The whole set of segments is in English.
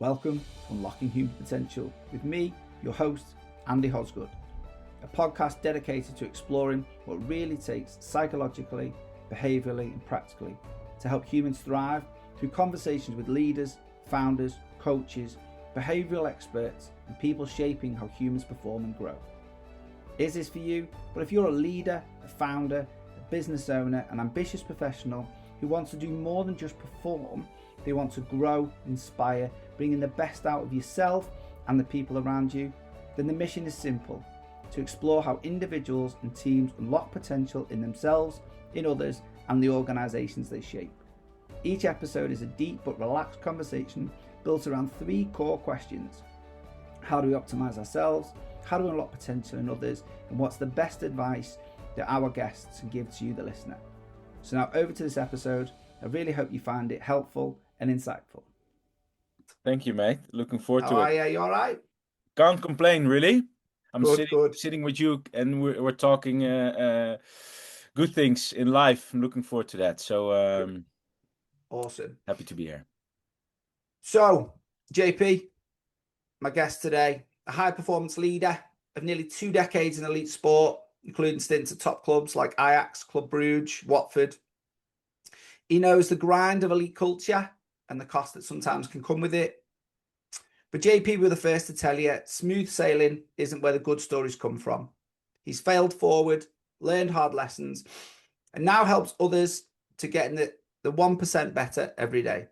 welcome to Unlocking Human Potential with me, your host, Andy Hosgood, a podcast dedicated to exploring what really takes psychologically, behaviourally and practically to help humans thrive through conversations with leaders, founders, coaches, behavioural experts and people shaping how humans perform and grow. Is this for you? Well, if you're a leader, a founder, a business owner, an ambitious professional who wants to do more than just perform, they want to grow, inspire, bringing the best out of yourself and the people around you, then the mission is simple: to explore how individuals and teams unlock potential in themselves, in others, and the organisations they shape. Each episode is a deep but relaxed conversation built around three core questions. How do we optimise ourselves? How do we unlock potential in others? And what's the best advice that our guests can give to you, the listener? So now over to this episode. I really hope you find it helpful and insightful. Thank you, mate. Looking forward to it. Oh, yeah, you all right? Can't complain, really. I'm Good. sitting with you, and we're talking good things in life. I'm looking forward to that. So Awesome. Happy to be here. So, JP, my guest today, a high-performance leader of nearly 2 decades in elite sport, including stints at top clubs like Ajax, Club Brugge, Watford. He knows the grind of elite culture and the cost that sometimes can come with it. But JP, we're the first to tell you, smooth sailing isn't where the good stories come from. He's failed forward, learned hard lessons, and now helps others to get in the 1% better every day.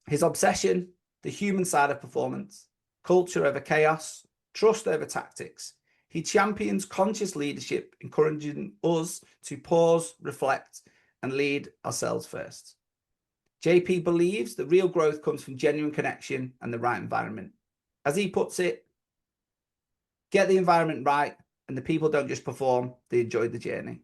His obsession, the human side of performance, culture over chaos, trust over tactics. He champions conscious leadership, encouraging us to pause, reflect, and lead ourselves first. JP believes that real growth comes from genuine connection and the right environment. As he puts it, get the environment right and the people don't just perform, they enjoy the journey.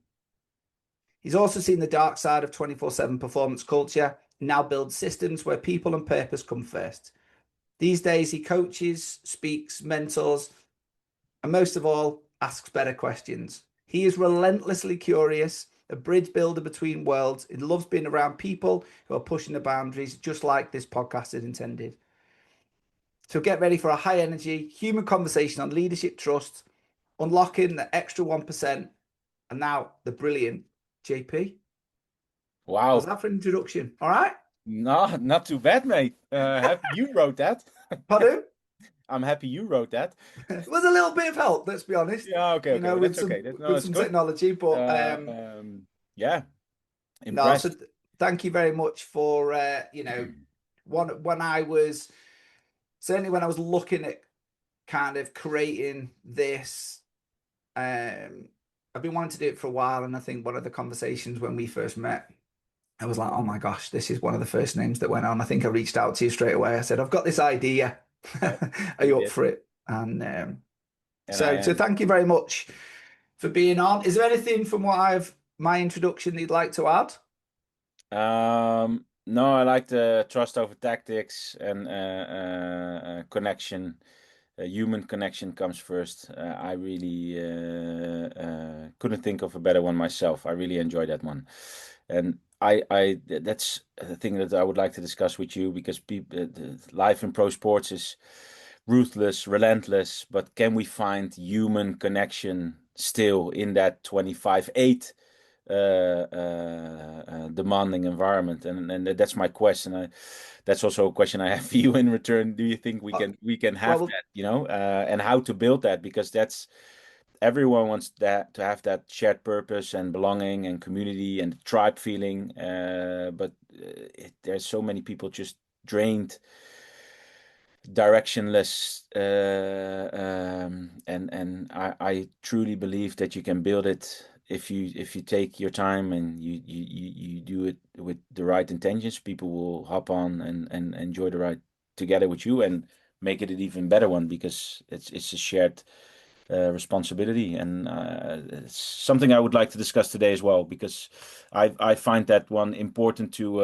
He's also seen the dark side of 24/7 performance culture and now builds systems where people and purpose come first. These days he coaches, speaks, mentors, and most of all, asks better questions. He is relentlessly curious, a bridge builder between worlds. He loves being around people who are pushing the boundaries, just like this podcast is intended. So get ready for a high energy, human conversation on leadership, trust, unlocking the extra 1%, and now the brilliant JP. Wow. How's that for an introduction? All right? No, not too bad, mate. Happy you wrote that. Pardon? I'm happy you wrote that. It was a little bit of help, let's be honest. Yeah, okay. You know, That's with okay. some technology, but yeah, impressed. impressed. No, so thank you very much for when I was looking at kind of creating this, I've been wanting to do it for a while, and I think one of the conversations when we first met, I was like, oh my gosh, this is one of the first names that went on. I think I reached out to you straight away. I said, I've got this idea. Are you up for it? And so thank you very much for being on. Is there anything from my introduction that you'd like to add? No, I like the trust over tactics and connection. Human connection comes first. I really couldn't think of a better one myself. I really enjoy that one, and I that's the thing that I would like to discuss with you, because life in pro sports is ruthless, relentless, but can we find human connection still in that 25/8 demanding environment? And that's my question. That's also a question I have for you in return. Do you think we can have that, and how to build that? Because everyone wants that, to have that shared purpose and belonging and community and tribe feeling. But there's so many people just drained, directionless, and I truly believe that you can build it if you take your time and you do it with the right intentions. People will hop on and enjoy the ride together with you and make it an even better one, because it's a shared responsibility, and it's something I would like to discuss today as well, because I find that one important to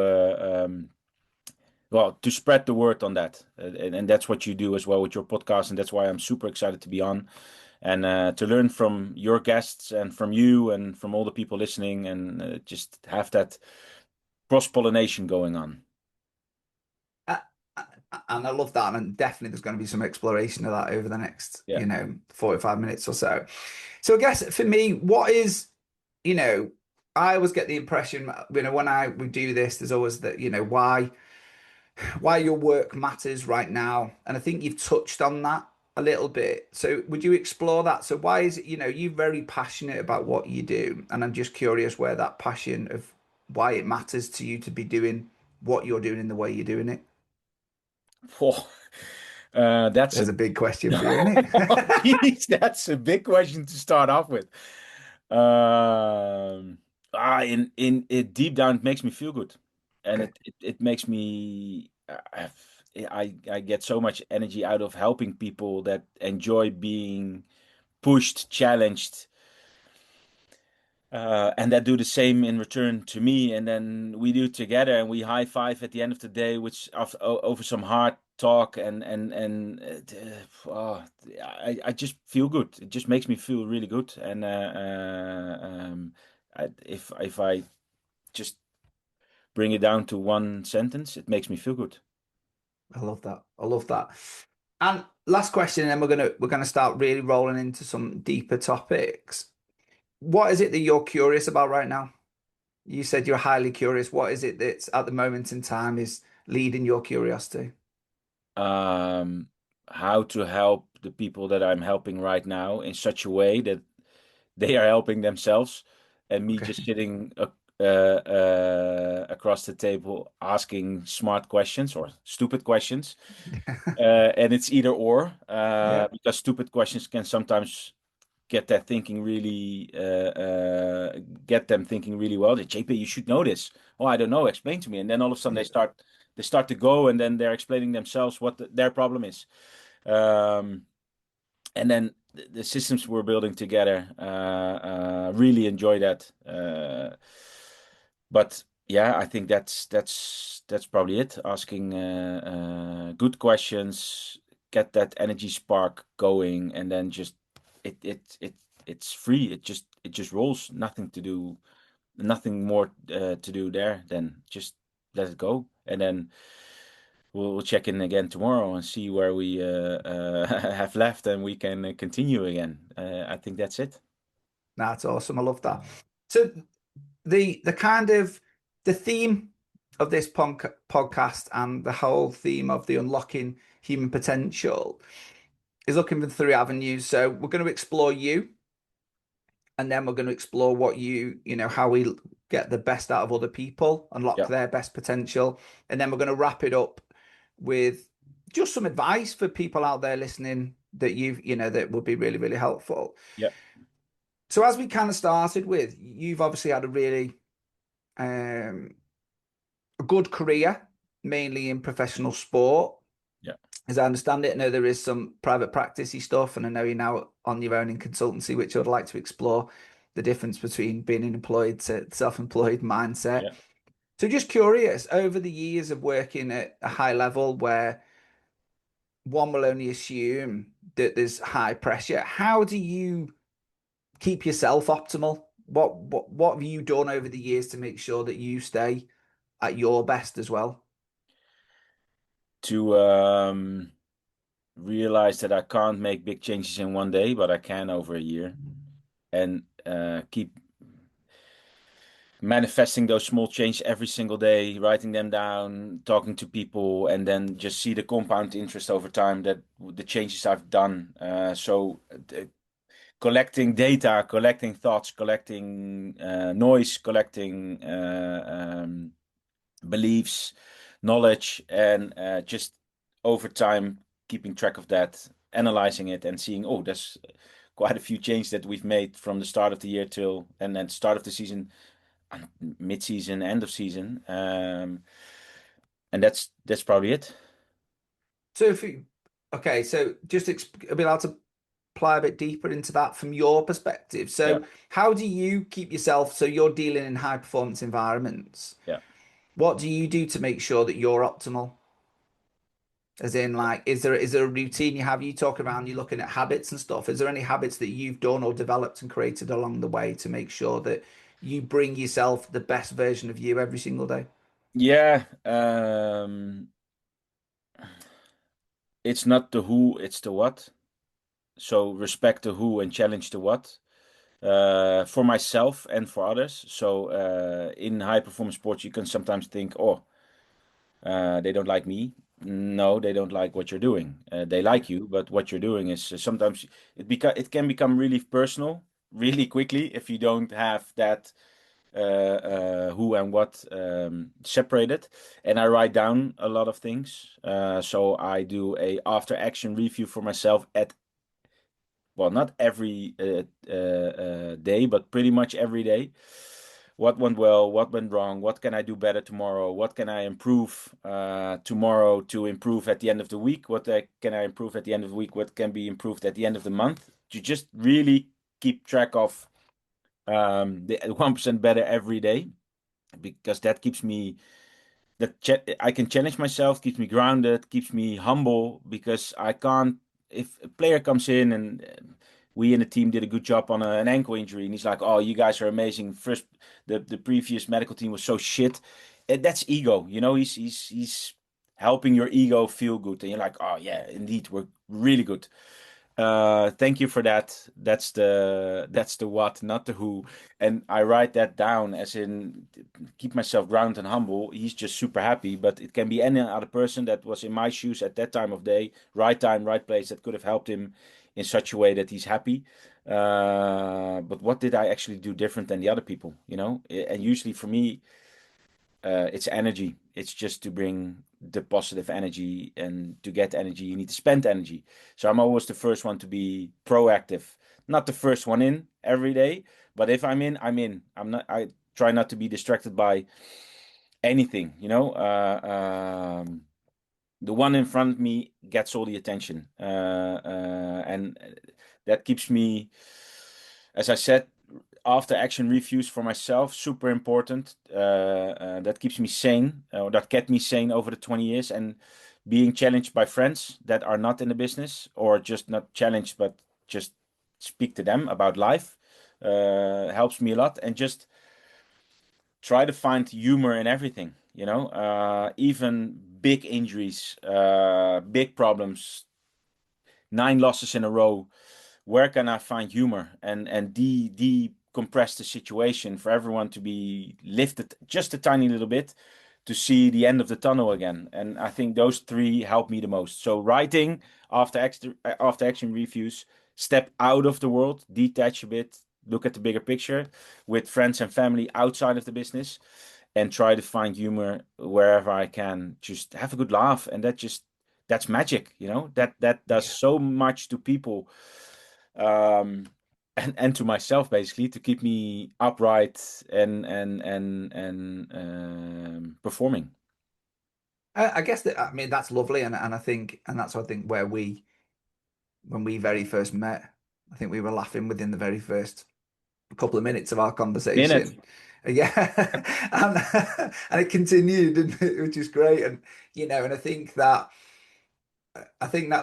spread the word on that, and that's what you do as well with your podcast, and that's why I'm super excited to be on and to learn from your guests and from you and from all the people listening, and just have that cross-pollination going on. And I love that. And definitely there's going to be some exploration of that over the next, Yeah. 45 minutes or so. So I guess for me, what is, you know, I always get the impression, when we do this, there's always that, why your work matters right now. And I think you've touched on that a little bit. So would you explore that? So why is it, you're very passionate about what you do, and I'm just curious where that passion of why it matters to you to be doing what you're doing in the way you're doing it. Whoa. That's There's a a big question for you, isn't it? Jeez, that's a big question to start off with. Um, in it deep down, it makes me feel good, and Okay. it makes me. I get so much energy out of helping people that enjoy being pushed, challenged, and that do the same in return to me, and then we do it together, and we high five at the end of the day, which after over some hard talk, oh, I just feel good. It just makes me feel really good, and if I just bring it down to one sentence, it makes me feel good. I love that. I love that. And last question, and then we're gonna start really rolling into some deeper topics. What is it that you're curious about right now? You said you're highly curious. What is it that's at the moment in time is leading your curiosity? Um, how to help the people that I'm helping right now in such a way that they are helping themselves, and me Okay. just sitting across the table asking smart questions or stupid questions. And it's either or, Yeah. because stupid questions can sometimes get that thinking really get them thinking really well. JP, you should know this. Oh, I don't know. Explain to me. And then all of a sudden Yeah. they start to go, and then they're explaining themselves what their problem is. Um, and then the systems we're building together, really enjoy that. But yeah, I think that's probably it. Asking good questions, get that energy spark going, and then just it it it it's free. It just rolls. Nothing to do, nothing more to do there than just let it go, and then we'll check in again tomorrow and see where we have left, and we can continue again. I think that's it. That's awesome. I love that. So the kind of the theme of this podcast and the whole theme of the unlocking human potential is looking for three avenues. So we're going to explore you, and then we're going to explore what how we get the best out of other people, unlock Yeah, their best potential, and then we're going to wrap it up with just some advice for people out there listening that that would be really, really helpful. yeah, So as we kind of started with, you've obviously had a really um, a good career, mainly in professional sport. yeah, As I understand it, I know there is some private practicey stuff, and I know you're now on your own in consultancy, which I'd like to explore the difference between being an employed to self-employed mindset. yeah. So just curious, over the years of working at a high level where one will only assume that there's high pressure, how do you keep yourself optimal? What have you done over the years to make sure that you stay at your best as well? To realize that I can't make big changes in one day, but I can over a year, and keep manifesting those small changes every single day, writing them down, talking to people, and then just see the compound interest over time that the changes I've done. Collecting data, collecting thoughts, collecting noise, collecting beliefs, knowledge, and just over time keeping track of that, analyzing it, and seeing, oh, there's quite a few changes that we've made from the start of the year till and then start of the season, mid-season, end of season, and that's probably it. So if you, okay, so just be able to apply a bit deeper into that from your perspective. Yeah, So how do you keep yourself, so you're dealing in high performance environments? yeah. What do you do to make sure that you're optimal? As in, like, is there a routine you have? You talk around, you're looking at habits and stuff. Is there any habits that you've done or developed and created along the way to make sure that you bring yourself the best version of you every single day? Yeah, it's not the who, it's the what. So respect the who and challenge the what. For myself and for others. So in high performance sports, you can sometimes think, oh, they don't like me. No, they don't like what you're doing. They Yeah. like you, but what you're doing is sometimes it can become really personal really quickly if you don't have that who and what separated. And I write down a lot of things. So I do a after action review for myself at, well, not every day, but pretty much every day. What went well? What went wrong? What can I do better tomorrow? What can I improve tomorrow to improve at the end of the week? Can I improve at the end of the week? What can be improved at the end of the month? To just really keep track of the 1% better every day, because that keeps me I can challenge myself, keeps me grounded, keeps me humble, because I can't. If a player comes in and we in the team did a good job on an ankle injury, and he's like, "Oh, you guys are amazing. First, the previous medical team was so shit." That's ego, you know. He's helping your ego feel good, and you're like, "Oh yeah, indeed, we're really good." Thank you for that. That's the what, not the who. And I write that down as in keep myself grounded and humble. He's just super happy, but it can be any other person that was in my shoes at that time of day, right time, right place, that could have helped him in such a way that he's happy. But what did I actually do different than the other people, you know? And usually for me, it's energy. It's just to bring the positive energy, and to get energy, you need to spend energy. So I'm always the first one to be proactive, not the first one in every day. But if I'm in, I'm in. I'm not. I try not to be distracted by anything. The one in front of me gets all the attention, and that keeps me, as I said, after action reviews for myself, super important. That keeps me sane, or that kept me sane over the 20 years. And being challenged by friends that are not in the business, or just not challenged, but just speak to them about life, helps me a lot. And just try to find humor in everything, even big injuries, big problems, 9 losses in a row. Where can I find humor and decompress the situation for everyone to be lifted just a tiny little bit, to see the end of the tunnel again? And I think those three help me the most. So writing, after action reviews, step out of the world, detach a bit, look at the bigger picture with friends and family outside of the business, and try to find humor wherever I can. Just have a good laugh, and that's magic, that does Yeah. so much to people, um and to myself, basically, to keep me upright and performing. I guess that, I mean, that's lovely. And I think, and that's, I think, where when we very first met, I think we were laughing within the very first couple of minutes of our Minute. conversation. Yeah. And it continued, didn't it? Which is great. And, and I think that's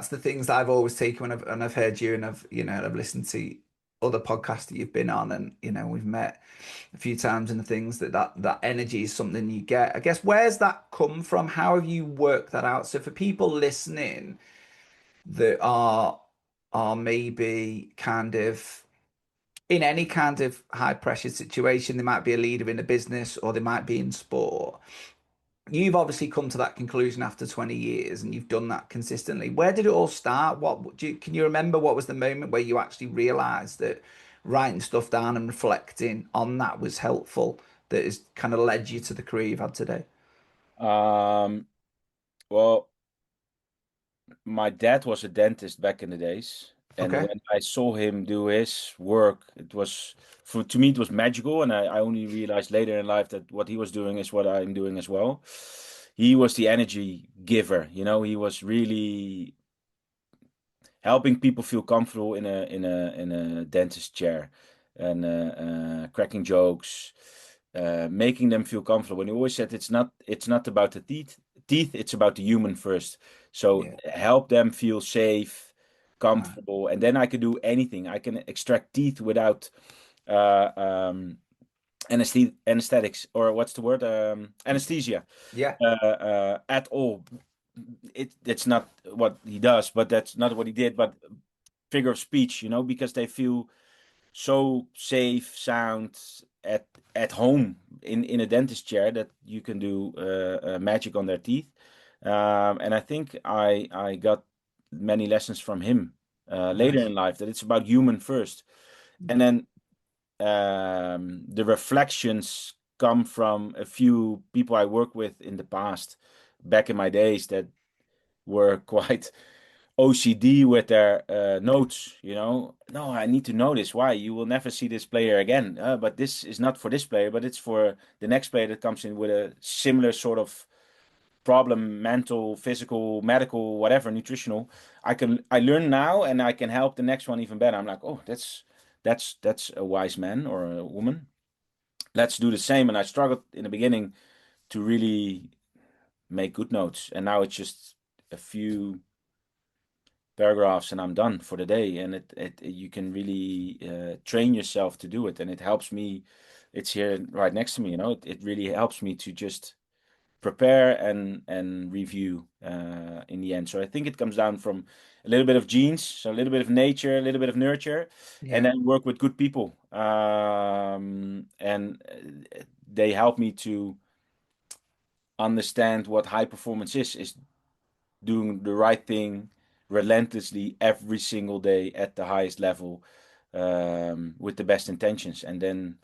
the things that I've always taken when I've heard you, and I've listened to other podcasts that you've been on, and we've met a few times, and the things that energy is something you get. I guess, where's that come from? How have you worked that out? So for people listening that are maybe kind of in any kind of high pressure situation, they might be a leader in a business, or they might be in sport. You've obviously come to that conclusion after 20 years, and you've done that consistently. Where did it all start? Can you remember what was the moment where you actually realized that writing stuff down and reflecting on that was helpful, that has kind of led you to the career you've had today? um well, my dad was a dentist back in the days, and Okay. when I saw him do his work, it was, to me, it was magical. And I only realized later in life that what he was doing is what I'm doing as well. He was the energy giver, he was really helping people feel comfortable in a dentist chair, and cracking jokes, making them feel comfortable. And he always said it's not about the teeth, it's about the human first. So Yeah. help them feel safe, Right. comfortable, and then I can do anything. I can extract teeth without uh, um, anesthetics, or what's the word, anesthesia, Yeah. at all. it's not what he does, but that's not what he did. But figure of speech, because they feel so safe, sound at home in a dentist chair that you can do magic on their teeth. And I think I got many lessons from him later Nice. in life, that it's about human first, and then the reflections come from a few people I worked with in the past, back in my days, that were quite OCD with their notes. No, I need to know this. Why? You will never see this player again. But this is not for this player, but it's for the next player that comes in with a similar sort of problem, mental, physical, medical, whatever, nutritional. I learn now, and I can help the next one even better. I'm like, oh, that's a wise man or a woman. Let's do the same. And I struggled in the beginning to really make good notes, and now it's just a few paragraphs and I'm done for the day. And it you can really train yourself to do it, and it helps me. It's here right next to me. It really helps me to just prepare and review in the end. So I think it comes down from a little bit of genes, so a little bit of nature, a little bit of nurture, and Yeah. then work with good people. And they help me to understand what high performance is doing the right thing relentlessly every single day at the highest level, with the best intentions. And then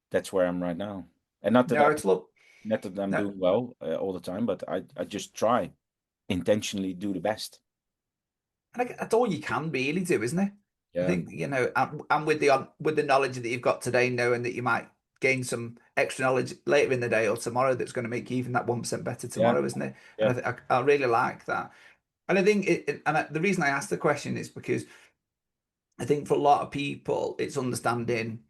that's where I'm right now. And No, it's look. not that I'm No, doing well all the time, but I just try intentionally do the best. and that's all you can really do, isn't it? I Yeah, think, and with the knowledge that you've got today, knowing that you might gain some extra knowledge later in the day or tomorrow that's going to make you even that 1% better yeah, tomorrow, isn't it? And yeah. I really like that. And I think the reason I asked the question is because I think for a lot of people, it's understanding,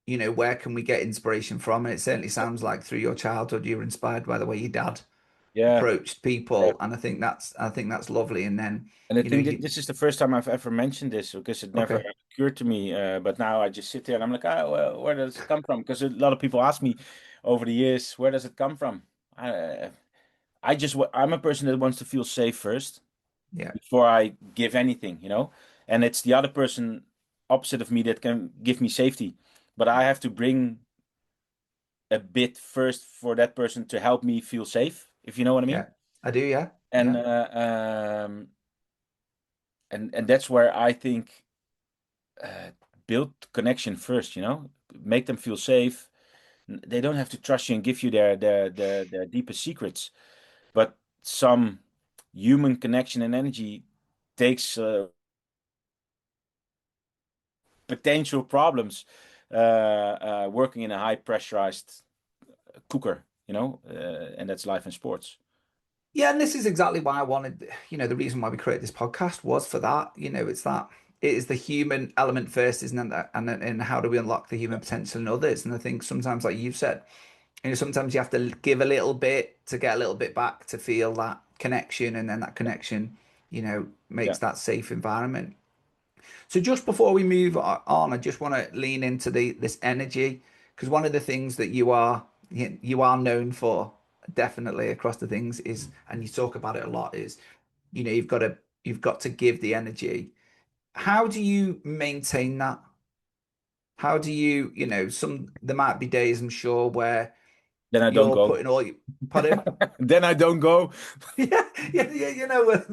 where can we get inspiration from? And it certainly sounds like through your childhood, you were inspired by the way your dad Yeah, approached yeah. people, and I think that's lovely. And then, And I you know, think you this is the first time I've ever mentioned this, because it never okay, occurred to me. But now I just sit there and I'm like, well, where does it come from? Because a lot of people ask me over the years, where does it come from? I, I'm a person that wants to feel safe first yeah, before I give anything. And it's the other person opposite of me that can give me safety. But I have to bring a bit first for that person to help me feel safe, if you know what I mean. yeah, I do, yeah, And yeah, and that's where I think uh, build connection first. Make them feel safe. They don't have to trust you and give you their deepest secrets, but some human connection and energy takes potential problems working in a high pressurized cooker, and that's life in sports. yeah. And this is exactly why I wanted, the reason why we created this podcast was for that. It's that it is the human element first, isn't it? And how do we unlock the human potential in others? And I think sometimes, like you've said, sometimes you have to give a little bit to get a little bit back to feel that connection, and then that connection, Yeah. makes that safe environment. So just before we move on, I just want to lean into this energy, because one of the things that you are known for, definitely across the things, is, and you talk about it a lot, is, you've got to give the energy. How do you maintain that? How do you, there might be days, I'm sure, where Then I don't you're go. putting all your, pardon? Then I don't go. Yeah, yeah, yeah.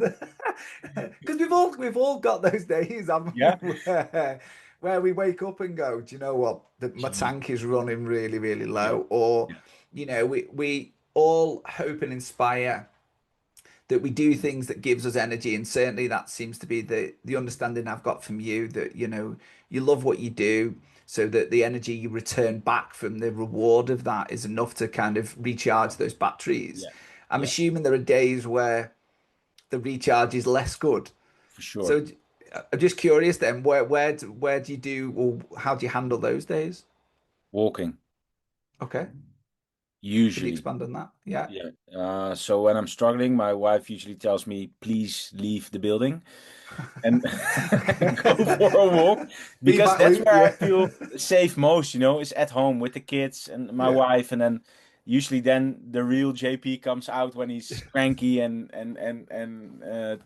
Because we've all got those days, haven't we, Yeah. where we wake up and go, do you know what? My Gee. tank is running really, really Yeah. low. Or, Yeah. we all hope and inspire that we do things that gives us energy, and certainly that seems to be the understanding I've got from you, that you love what you do, so that the energy you return back from the reward of that is enough to kind of recharge those batteries. Yeah. I'm Yeah. assuming there are days where the recharge is less good. For sure. So I'm just curious then, where do you do, or how do you handle those days? Walking, Okay, could you usually. expand on that? Yeah. Yeah. So when I'm struggling, my wife usually tells me, please leave the building and go for a walk, because Feedback that's loop, where I yeah. feel safe most, is at home with the kids and my Yeah. wife. And then usually then the real JP comes out when he's cranky and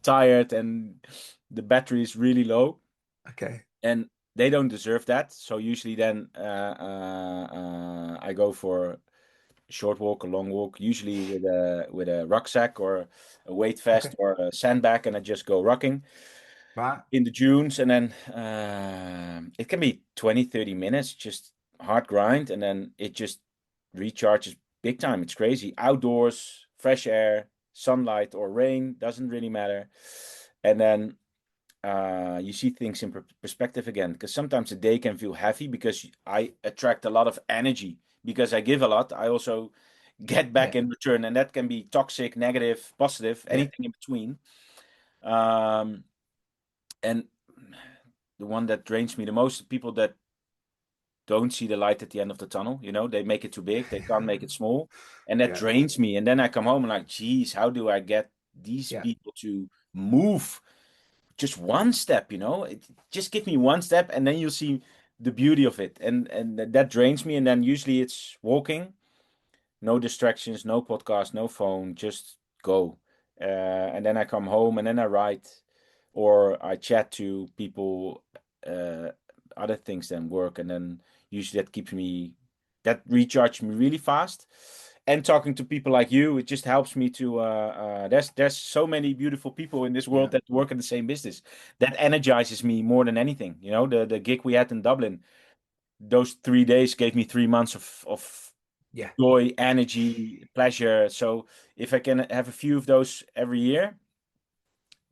tired and the battery is really low. Okay. And they don't deserve that. So usually then I go for a short walk, a long walk, usually with a rucksack or a weight vest Okay. or a sandbag, and I just go rocking Right. in the dunes. And then it can be 20, 30 minutes, just hard grind, and then it just recharges big time. It's crazy. Outdoors, fresh air, sunlight or rain, doesn't really matter. And then you see things in perspective again. Because sometimes the day can feel heavy because I attract a lot of energy. Because I give a lot, I also get back Yeah. in return, and that can be toxic, negative, positive, Yeah. anything in between. Um, and the one that drains me the most, people that don't see the light at the end of the tunnel. They make it too big, they can't make it small, and that Yeah. drains me. And then I come home and like, geez, how do I get these Yeah. people to move just one step, just give me one step and then you'll see the beauty of it. And that drains me. And then usually it's walking, no distractions, no podcast, no phone, just go. And then I come home and then I write or I chat to people, uh, other things than work. And then usually that recharges me really fast. And talking to people like you, it just helps me to. There's so many beautiful people in this world Yeah. that work in the same business. That energizes me more than anything. The gig we had in Dublin, those 3 days gave me 3 months of Yeah. joy, energy, pleasure. So if I can have a few of those every year,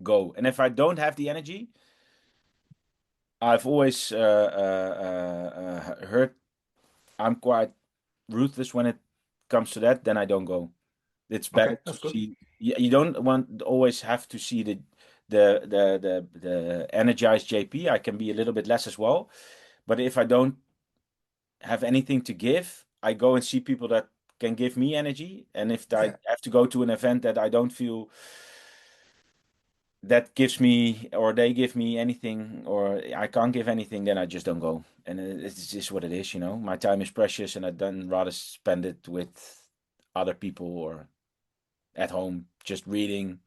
go. And if I don't have the energy, I've always heard I'm quite ruthless when it comes to that. Then I don't go. It's better Okay. to That's good. see. You don't want always have to see the energized JP. I can be a little bit less as well. But if I don't have anything to give, I go and see people that can give me energy. And if I Yeah. have to go to an event that I don't feel that gives me or they give me anything or I can't give anything, then I just don't go. And it's just what it is. My time is precious and I'd then rather spend it with other people or at home, just reading,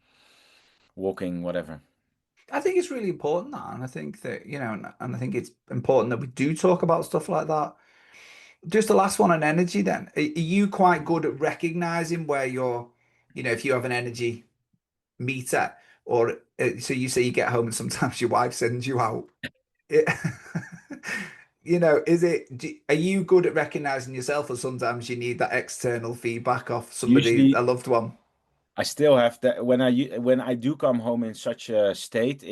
walking, whatever. I think it's really important that, and I think that, and I think it's important that we do talk about stuff like that. Just the last one on energy then. Are you quite good at recognizing where if you have an energy meter or so you say you get home and sometimes your wife sends you out. It, are you good at recognizing yourself or sometimes you need that external feedback off somebody, Usually, a loved one? I still have that when I do come home in such a state,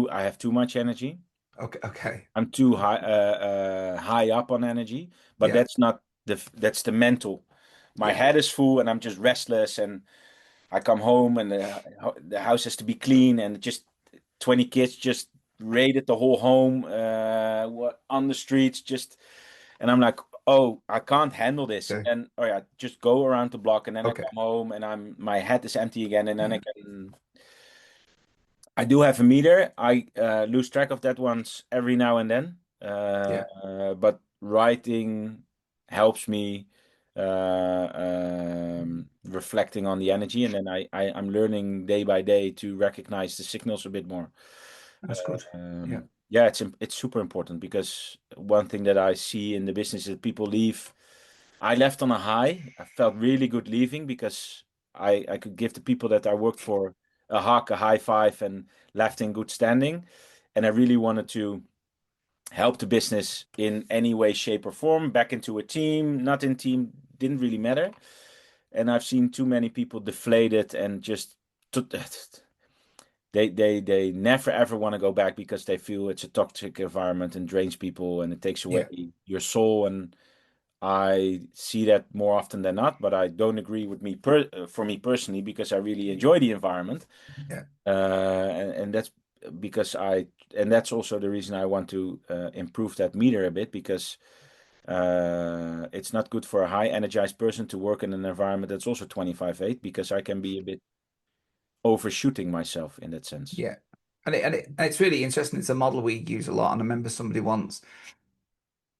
I have too much energy. Okay, okay. I'm too high up on energy, but Yeah, that's the mental. My yeah, head is full and I'm just restless, and I come home and the house has to be clean, and just 20 kids just raided the whole home, on the streets, and I'm like, oh, I can't handle this. okay, And oh yeah, just go around the block, and then I okay. come home and my head is empty again, and then Yeah, I do have a meter. I lose track of that once every now and then. yeah, But writing helps me reflecting on the energy, and then I'm learning day by day to recognize the signals a bit more. that's good. Yeah, Yeah, it's super important because one thing that I see in the business is that people leave. I left on a high. I felt really good leaving because I could give the people that I worked for a hug, a high five, and left in good standing. And I really wanted to help the business in any way, shape, or form, back into a team, not in team, didn't really matter. And I've seen too many people deflated and just they never ever want to go back because they feel it's a toxic environment and drains people and it takes away yeah, your soul. And I see that more often than not, but I don't agree with for me personally because I really enjoy the environment, yeah, and that's because and that's also the reason I want to improve that meter a bit because it's not good for a high energized person to work in an environment that's also 25/8 because I can be a bit overshooting myself in that sense. yeah. And it's really interesting. It's a model we use a lot. And I remember somebody once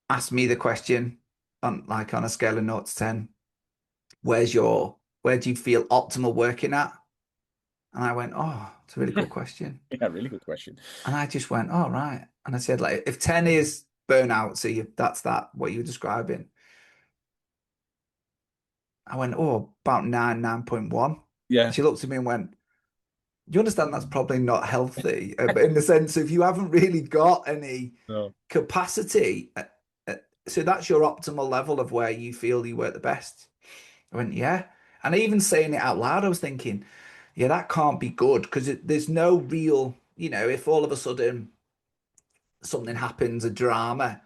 asked me the question on a scale of 0 to 10. where do you feel optimal working at? And I went, oh, it's a really good question. Yeah, really good question. And I just went, oh, right. And I said, like, if 10 is burnout, so that's that, what you were describing. I went, oh, about 9.1. Yeah. She looked at me and went, you understand that's probably not healthy, but in the sense of you haven't really got any No. capacity. Uh, so that's your optimal level of where you feel you work the best. I went, yeah. And even saying it out loud, I was thinking, yeah, that can't be good because there's no real, if all of a sudden something happens, a drama,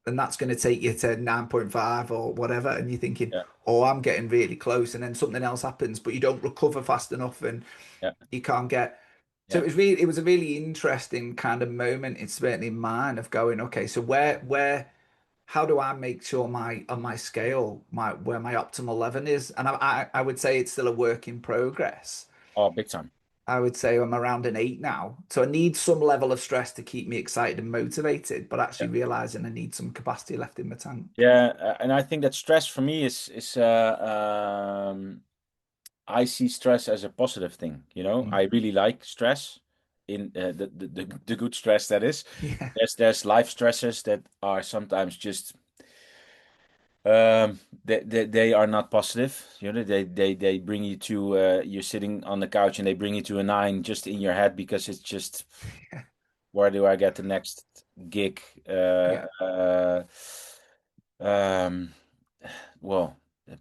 then that's going to take you to 9.5 or whatever. And you're thinking, Yeah. oh, I'm getting really close. And then something else happens, but you don't recover fast enough and Yeah. you can't get. So Yeah. it was a really interesting kind of moment. It's certainly in mine of going, okay, so how do I make sure on my scale, where my optimal level is? And I would say it's still a work in progress. Oh, big time. I would say I'm around an 8 now. So I need some level of stress to keep me excited and motivated, but Yeah. actually realizing I need some capacity left in my tank. Yeah, and I think that stress for me is I see stress as a positive thing. Mm. I really like stress in the good stress that is. Yeah, There's life stresses that are sometimes just they are not positive. They bring you to you're sitting on the couch and they bring you to a nine just in your head because it's just yeah, where do I get the next gig? yeah, Um, well,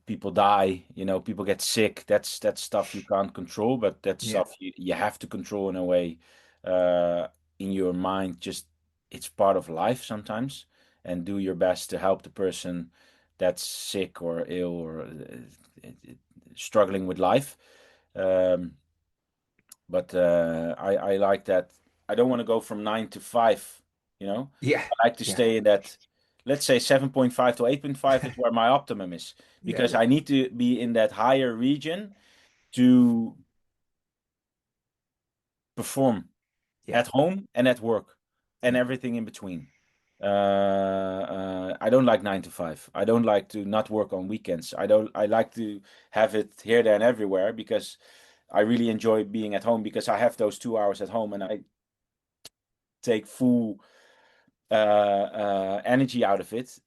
people die, people get sick. That's stuff you can't control, but that's yeah, stuff you have to control in a way, uh, in your mind. Just it's part of life sometimes, and do your best to help the person that's sick or ill or struggling with life. Um, but I like that. I don't want to go from 9 to 5. yeah, I like to yeah, stay in that. Let's say 7.5 to 8.5 is where my optimum is yeah, because yeah, I need to be in that higher region to perform yeah, at home and at work and yeah, everything in between. I don't like 9 to 5. I don't like to not work on weekends. I don't. I like to have it here, there, and everywhere because I really enjoy being at home because I have those 2 hours at home and I take full energy out of it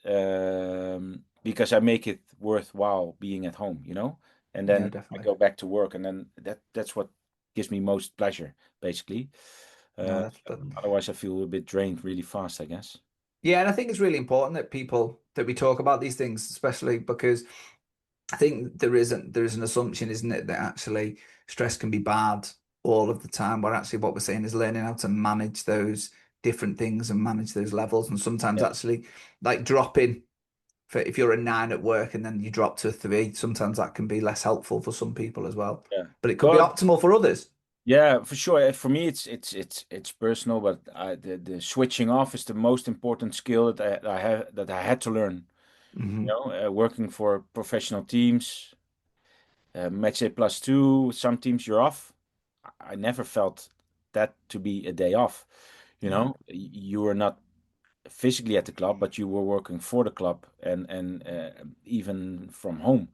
because I make it worthwhile being at home. And yeah, then I definitely. go back to work, and then that's what gives me most pleasure, basically. No, Uh, that's Otherwise, I feel a bit drained really fast, I guess. yeah, and I think it's really important that we talk about these things, especially because I think there is an assumption, isn't it, that actually stress can be bad all of the time, where actually what we're saying is learning how to manage those different things and manage those levels. And sometimes Yeah, actually like dropping for if you're a 9 at work and then you drop to a 3, sometimes that can be less helpful for some people as well. yeah. But it could be Well, optimal for others. yeah, for sure. For me, it's personal, but the switching off is the most important skill that I had to learn. Hmm. Working for professional teams, match day +2, some teams you're off. I never felt that to be a day off. Yeah. You were not physically at the club, but you were working for the club and even from home.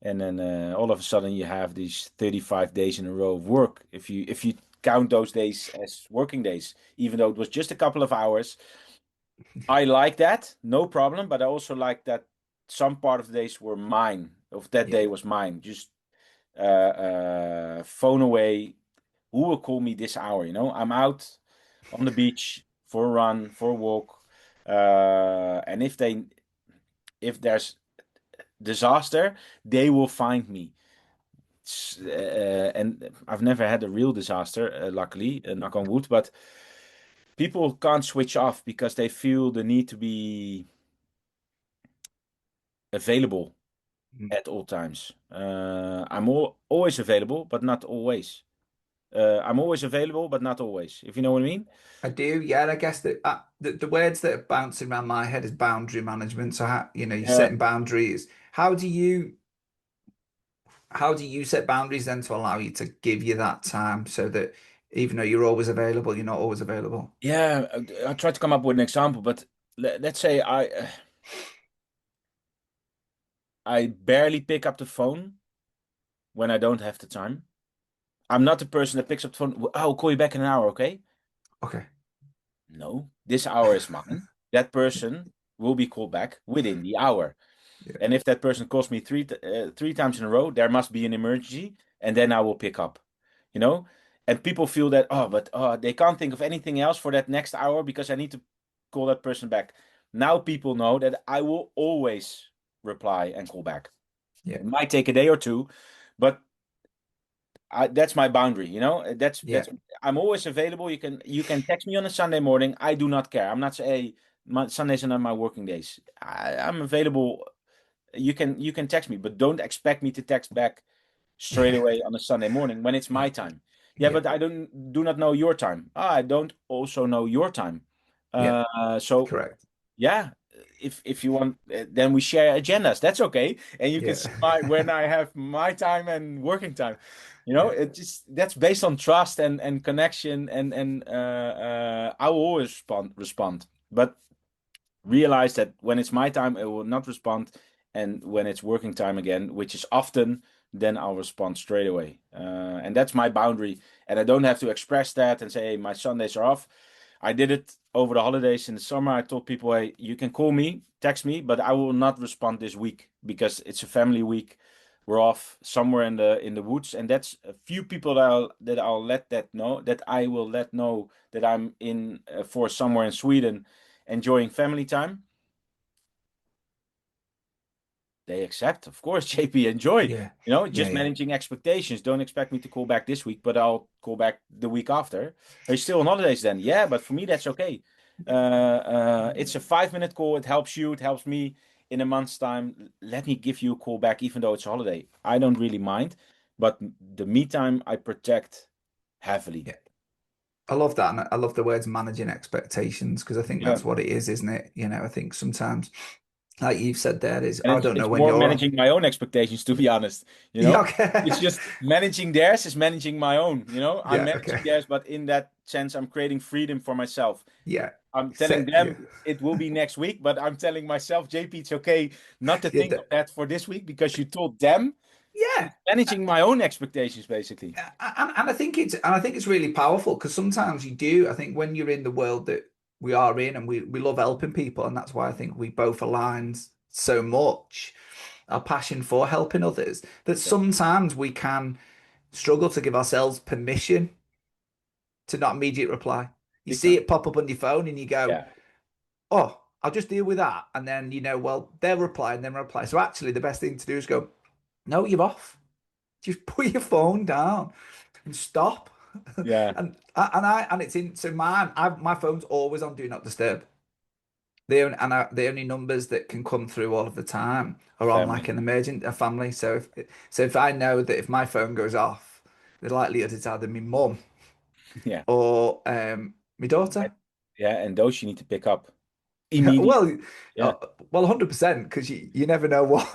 And then all of a sudden you have these 35 days in a row of work. If you count those days as working days, even though it was just a couple of hours, I like that, no problem. But I also like that some part of the days were mine. Of that Yeah. day was mine. Just phone away. Who will call me this hour? I'm out on the beach for a run, for a walk. And if there's disaster, they will find me. And I've never had a real disaster, luckily, knock on wood. But people can't switch off because they feel the need to be available Mhm. at all times. I'm always available, but not always. I'm always available, but not always. If you know what I mean? I do, yeah. And I guess that the words that are bouncing around my head is boundary management. So you're Yeah, setting boundaries. How do you set boundaries then to allow you to give you that time so that even though you're always available, you're not always available? yeah. I tried to come up with an example, but let's say I barely pick up the phone when I don't have the time. I'm not the person that picks up the phone. "Oh, I'll call you back in an hour, okay?" Okay. No, this hour is mine. That person will be called back within the hour. Yeah. And if that person calls me three times in a row, there must be an emergency, and then I will pick up. You know? And people feel that, oh, but they can't think of anything else for that next hour because I need to call that person back. Now people know that I will always reply and call back. Yeah. It might take a day or two, but that's my boundary, you know. That's Yeah. I'm always available. You can text me on a Sunday morning. I do not care. I'm not say my Sundays are not my working days. I'm available. You can text me, but don't expect me to text back straight Yeah. away on a Sunday morning when it's my time. Yeah, Yeah. but I do not know your time. I don't also know your time. Yeah. So Correct. yeah, if you want, then we share agendas. That's okay, and you can Yeah. see when I have my time and working time. Yeah. It just that's based on trust and connection, and I will always respond. But realize that when it's my time, I will not respond, and when it's working time again, which is often, then I'll respond straight away. And that's my boundary, and I don't have to express that and say, "Hey, my Sundays are off." I did it over the holidays in the summer. I told people, "Hey, you can call me, text me, but I will not respond this week because it's a family week. We're off somewhere in the woods, and that's a few people that I'll let that know that I will let know that I'm in for somewhere in Sweden, enjoying family time. They accept, of course. JP, enjoy. Yeah. Yeah. Just Yeah. managing expectations. Don't expect me to call back this week, but I'll call back the week after. Are you still on holidays then? Yeah, but for me that's okay. It's a 5 minute call. It helps you. It helps me. In a month's time, let me give you a call back, even though it's a holiday. I don't really mind, but the me time I protect heavily. Yeah. I love that. And I love the words managing expectations because I think Yeah, that's what it is, isn't it? I think sometimes, like you've said there, is and I it's don't know it's when more you're on. managing my own expectations, to be honest. You Yeah. know, it's Okay. just managing theirs is managing my own. I'm Yeah. managing Okay. theirs, but in that sense, I'm creating freedom for myself. Yeah. I'm telling Set. Yeah. them it will be next week, but I'm telling myself, JP, it's okay not to Yeah. think of that for this week because you told them. Yeah. It's managing my own expectations, basically. And I think it's really powerful because sometimes you do. I think when you're in the world that we are in, and we love helping people, and that's why I think we both aligned so much our passion for helping others. That Yeah, sometimes we can struggle to give ourselves permission to not immediate reply. You big see time. it pop up on your phone, and you go, Yeah, "Oh, I'll just deal with that," and then well, they'll reply and then reply. So actually, the best thing to do is go, "No, you're off. Just put your phone down and stop." yeah, And it's in so my phone's always on do not disturb. The only numbers that can come through all of the time are on like family. an emergent a family. So if I know that if my phone goes off, the likelihood is either my mum Yeah, or my daughter. yeah, and those you need to pick up immediately. Well, Yeah. 100% because you never know what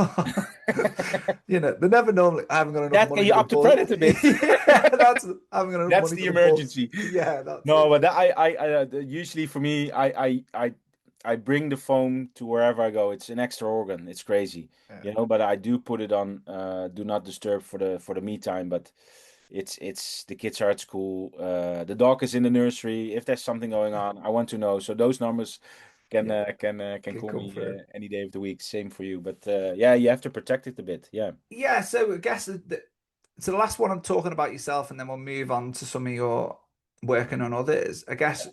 they never normally. I haven't got enough That can money you for the up the bus. credit a bit? Yeah, I haven't got enough That's money the for the bus. emergency. Yeah, that's No, it. but usually for me, I bring the phone to wherever I go. It's an extra organ. It's crazy, Yeah, But I do put it on do not disturb for the me time. But it's the kids are at school. The dog is in the nursery. If there's something going on, I want to know. So those numbers can yeah, can can call come me through. any day of the week. Same for you. But yeah, you have to protect it a bit. Yeah. Yeah, so I guess so the last one I'm talking about yourself, and then we'll move on to some of your working on others. I guess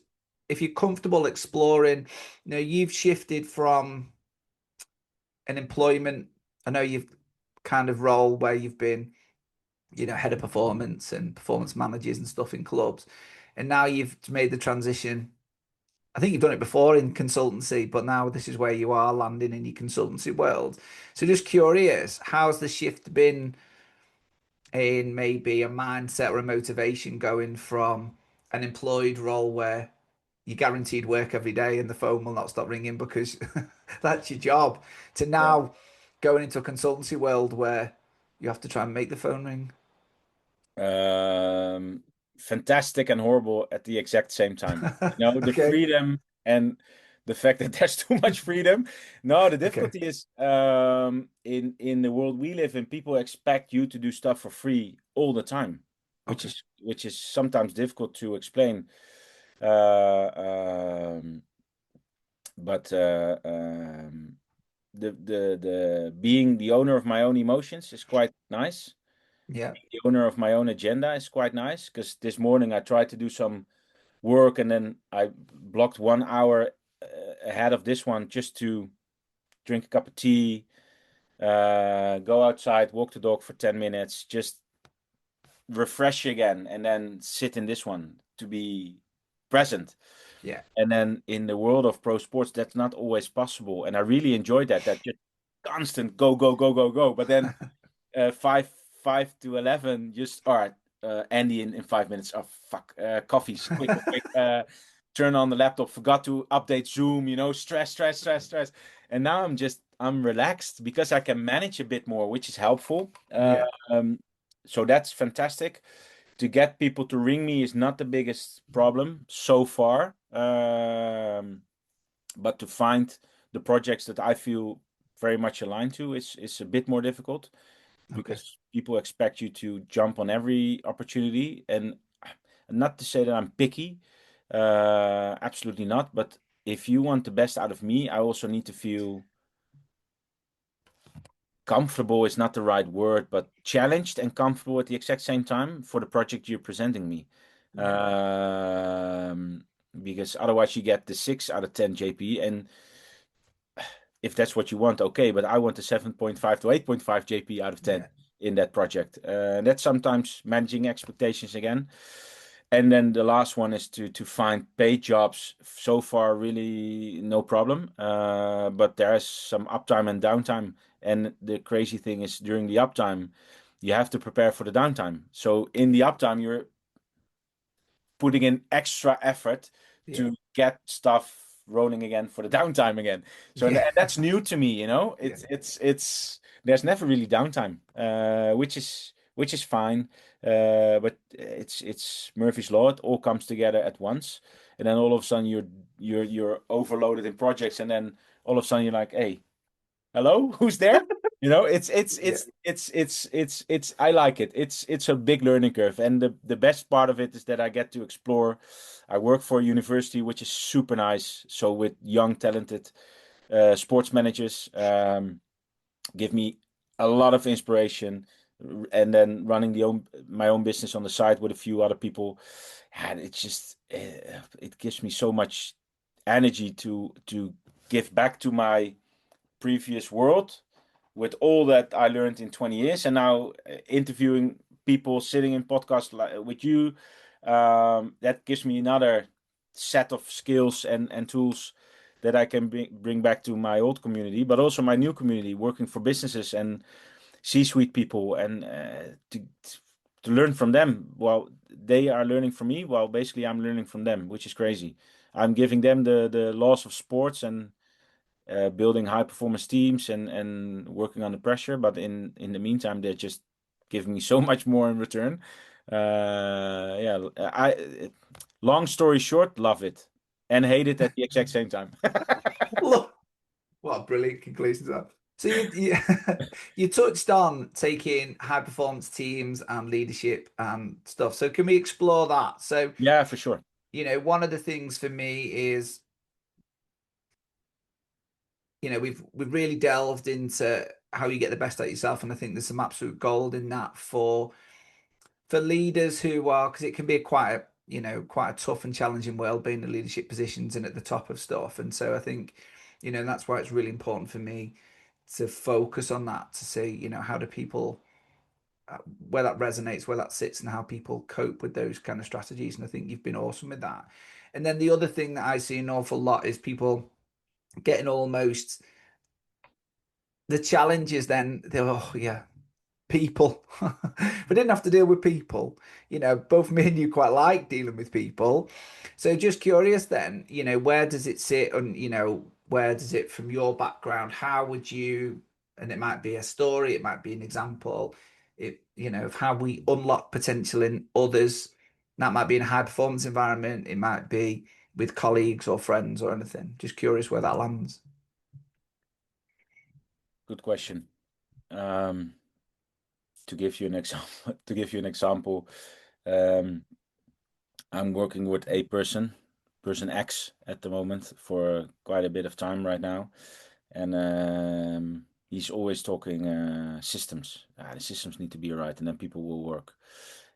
if you're comfortable exploring, you've shifted from an employment. I know you've kind of role where you've been, head of performance and performance managers and stuff in clubs, and now you've made the transition. I think you've done it before in consultancy, but now this is where you are landing in your consultancy world. So just curious, how's the shift been in maybe a mindset or a motivation going from an employed role where you're guaranteed work every day and the phone will not stop ringing because that's your job, to Yeah. now going into a consultancy world where you have to try and make the phone ring? Fantastic and horrible at the exact same time. The Okay. freedom and the fact that there's too much freedom. No, the Okay. difficulty is in the world we live in, people expect you to do stuff for free all the time, Okay. which is sometimes difficult to explain. Uh, um, but the being the owner of my own emotions is quite nice. Yeah. The owner of my own agenda is quite nice because this morning I tried to do some work and then I blocked 1 hour ahead of this one just to drink a cup of tea, go outside, walk the dog for 10 minutes, just refresh again, and then sit in this one to be present. Yeah. And then in the world of pro sports, that's not always possible. And I really enjoyed that just constant go, go, go, go, go. But then 5 to 11, just all right. Andy in 5 minutes. Oh fuck, coffees, quick, quick. Turn on the laptop. Forgot to update Zoom. Stress, stress, stress, stress. And now I'm relaxed because I can manage a bit more, which is helpful. Yeah. So that's fantastic. To get people to ring me is not the biggest problem so far. But to find the projects that I feel very much aligned to is a bit more difficult Okay. because people expect you to jump on every opportunity. And not to say that I'm picky, absolutely not. But if you want the best out of me, I also need to feel comfortable is not the right word, but challenged and comfortable at the exact same time for the project you're presenting me. Yeah. Um, because otherwise you get the 6 out of 10 JP, and if that's what you want, okay, but I want a 7.5 to 8.5 JP out of 10 Yeah. in that project. That's sometimes managing expectations again. And then the last one is to find paid jobs. So far, really no problem. But there's some uptime and downtime. And the crazy thing is during the uptime, you have to prepare for the downtime. So in the uptime, you're putting in extra effort Yeah. to get stuff rolling again for the downtime again. So Yeah. that's new to me, Yeah. It's there's never really downtime, which is fine. But it's Murphy's Law. It all comes together at once, and then all of a sudden you're overloaded in projects, and then all of a sudden you're like, hey, hello, who's there? Yeah. It's I like it. It's a big learning curve, and the best part of it is that I get to explore. I work for a university which is super nice, so with young talented sports managers, give me a lot of inspiration, and then running my own business on the side with a few other people, and it's just it gives me so much energy to give back to my previous world with all that I learned in 20 years, and now interviewing people, sitting in podcasts with you, that gives me another set of skills and tools that I can bring back to my old community, but also my new community, working for businesses and C-suite people, and to learn from them while they are learning from me, while basically I'm learning from them, which is crazy. I'm giving them the laws of sports and building high performance teams and working under pressure. But in the meantime, they're just giving me so much more in return. Yeah, long story short, love it and hate it at the exact same time. Look, what a brilliant conclusion to that. So you you touched on taking high performance teams and leadership and stuff. So can we explore that? So, Yeah, for sure. one of the things for me is, we've really delved into how you get the best out of yourself, and I think there's some absolute gold in that for leaders who are, because it can be quite a tough and challenging world being in leadership positions and at the top of stuff. And so I think, that's why it's really important for me to focus on that, to see, how do people, where that resonates, where that sits, and how people cope with those kind of strategies. And I think you've been awesome with that. And then the other thing that I see an awful lot is people getting almost, the challenge is then they're, oh yeah, people. We didn't have to deal with people. Both me and you quite like dealing with people. So just curious then, where does it sit, and where does it, from your background, how would you, and it might be a story, it might be an example, of how we unlock potential in others. That might be in a high performance environment, it might be with colleagues or friends or anything? Just curious where that lands. Good question. Um, to give you an example, um, I'm working with a person X at the moment for quite a bit of time right now, and he's always talking systems. The systems need to be right, and then people will work.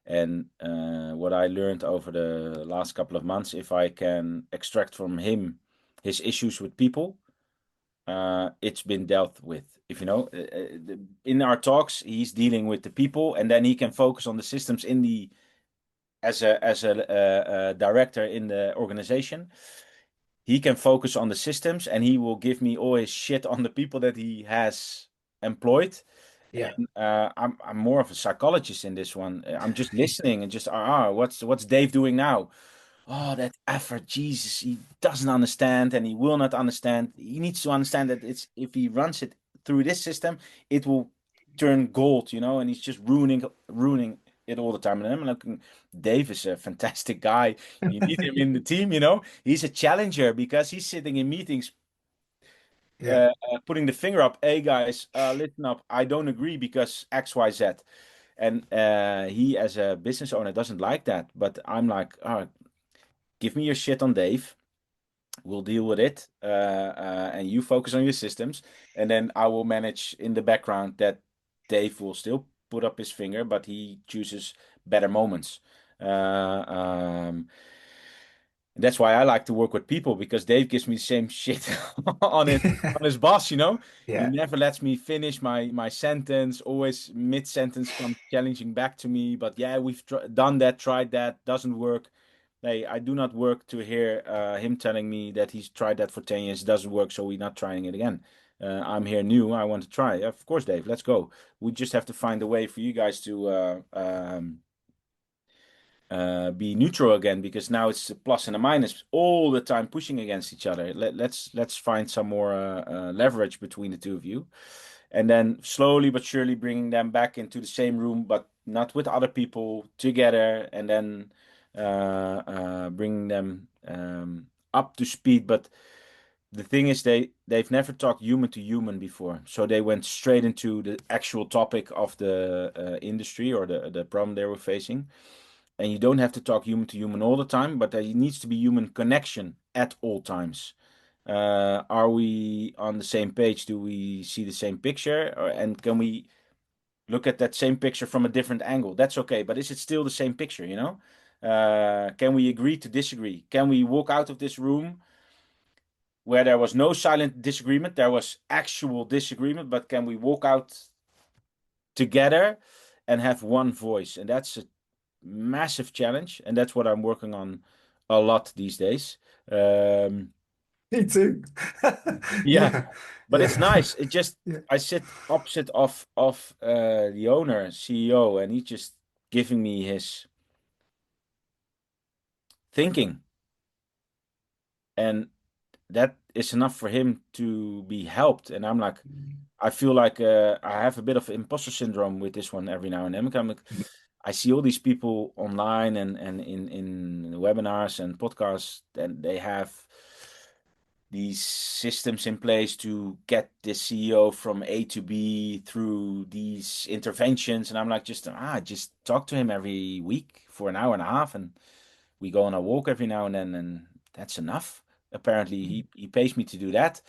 And what I learned over the last couple of months, if I can extract from him his issues with people, it's been dealt with. If you know, in our talks, he's dealing with the people, and then he can focus on the systems in the as a director in the organization. He can focus on the systems, and he will give me all his shit on the people that he has employed. Yeah. And I'm more of a psychologist in this one. I'm just listening and just what's Dave doing now? Oh, that effort, Jesus, he doesn't understand and he will not understand. He needs to understand that it's if he runs it through this system, it will turn gold, and he's just ruining it all the time. And I'm looking, Dave is a fantastic guy. You need him in the team. He's a challenger because he's sitting in meetings, Yeah. putting the finger up. Hey guys, listen up. I don't agree because X, Y, Z. And he, as a business owner, doesn't like that. But I'm like, give me your shit on Dave. We'll deal with it, and you focus on your systems, and then I will manage in the background that Dave will still put up his finger, but he chooses better moments. That's why I like to work with people because Dave gives me the same shit on his boss. He Yeah. never lets me finish my sentence. Always mid sentence comes challenging back to me. But yeah, we've done that, tried that, doesn't work. Hey, I do not work to hear him telling me that he's tried that for 10 years, doesn't work, so we're not trying it again. I'm here new. I want to try. Of course, Dave, let's go. We just have to find a way for you guys to be neutral again because now it's a plus and a minus all the time pushing against each other. Let's find some more leverage between the two of you, and then slowly but surely bringing them back into the same room, but not with other people together, and then bringing them up to speed. But the thing is, they've never talked human to human before, so they went straight into the actual topic of the industry or the problem they were facing. And you don't have to talk human to human all the time, but there needs to be human connection at all times. Are we on the same page? Do we see the same picture? And can we look at that same picture from a different angle? That's okay, but is it still the same picture? Can we agree to disagree? Can we walk out of this room where there was no silent disagreement? There was actual disagreement, but can we walk out together and have one voice? And that's a massive challenge, and that's what I'm working on a lot these days. Um, Me too. yeah, Yeah. but it's Yeah. nice. It just Yeah. I sit opposite of the owner, CEO, and he's just giving me his thinking, and that is enough for him to be helped. And I'm like, I feel like I have a bit of imposter syndrome with this one every now and then. Because I see all these people online and in webinars and podcasts, and they have these systems in place to get the CEO from A to B through these interventions. And I'm like, just talk to him every week for an hour and a half, and we go on a walk every now and then, and that's enough. Apparently, he pays me to do that.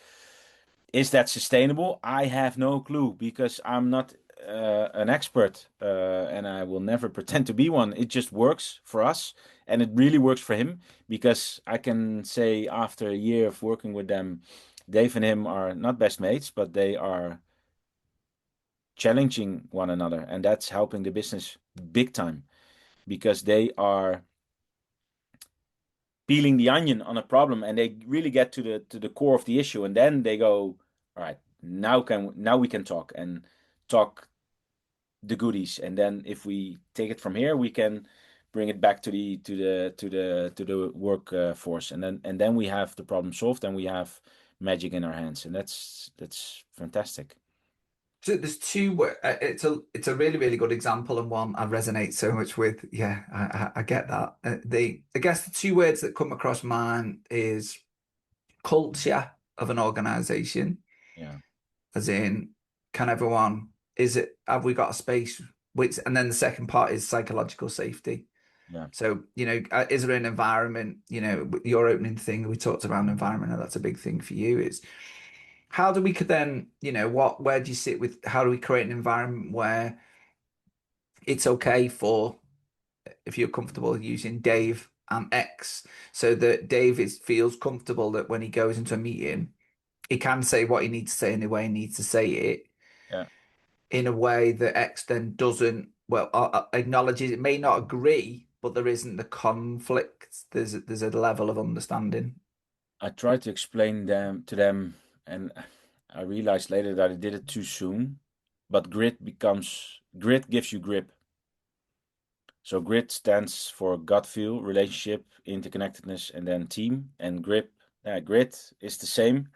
Is that sustainable? I have no clue because I'm not an expert, and I will never pretend to be one. It just works for us, and it really works for him because I can say after a year of working with them, Dave and him are not best mates, but they are challenging one another, and that's helping the business big time because they are peeling the onion on a problem and they really get to the core of the issue, and then they go, all right, now we can talk and talk the goodies, and then if we take it from here we can bring it back to the workforce, and then we have the problem solved and we have magic in our hands, and that's fantastic. So there's it's a really really good example and one I resonate so much with. Yeah, I get that. I guess the two words that come across mine is culture of an organization, Yeah, as in, can everyone, is it, have we got a space? Which, and then the second part is psychological safety. yeah. So, is there an environment, your opening thing, we talked around environment, and that's a big thing for you, is how do we could then, where do you sit with, how do we create an environment where it's okay for, if you're comfortable using Dave and X, so that Dave feels comfortable that when he goes into a meeting, he can say what he needs to say in the way he needs to say it, Yeah. in a way that X then doesn't, well, acknowledges it may not agree, but there isn't the conflict. There's a level of understanding. I tried to explain them to them, and I realized later that I did it too soon. But grit gives you grip. So grit stands for gut feel, relationship, interconnectedness, and then team. And grip, grit is the same.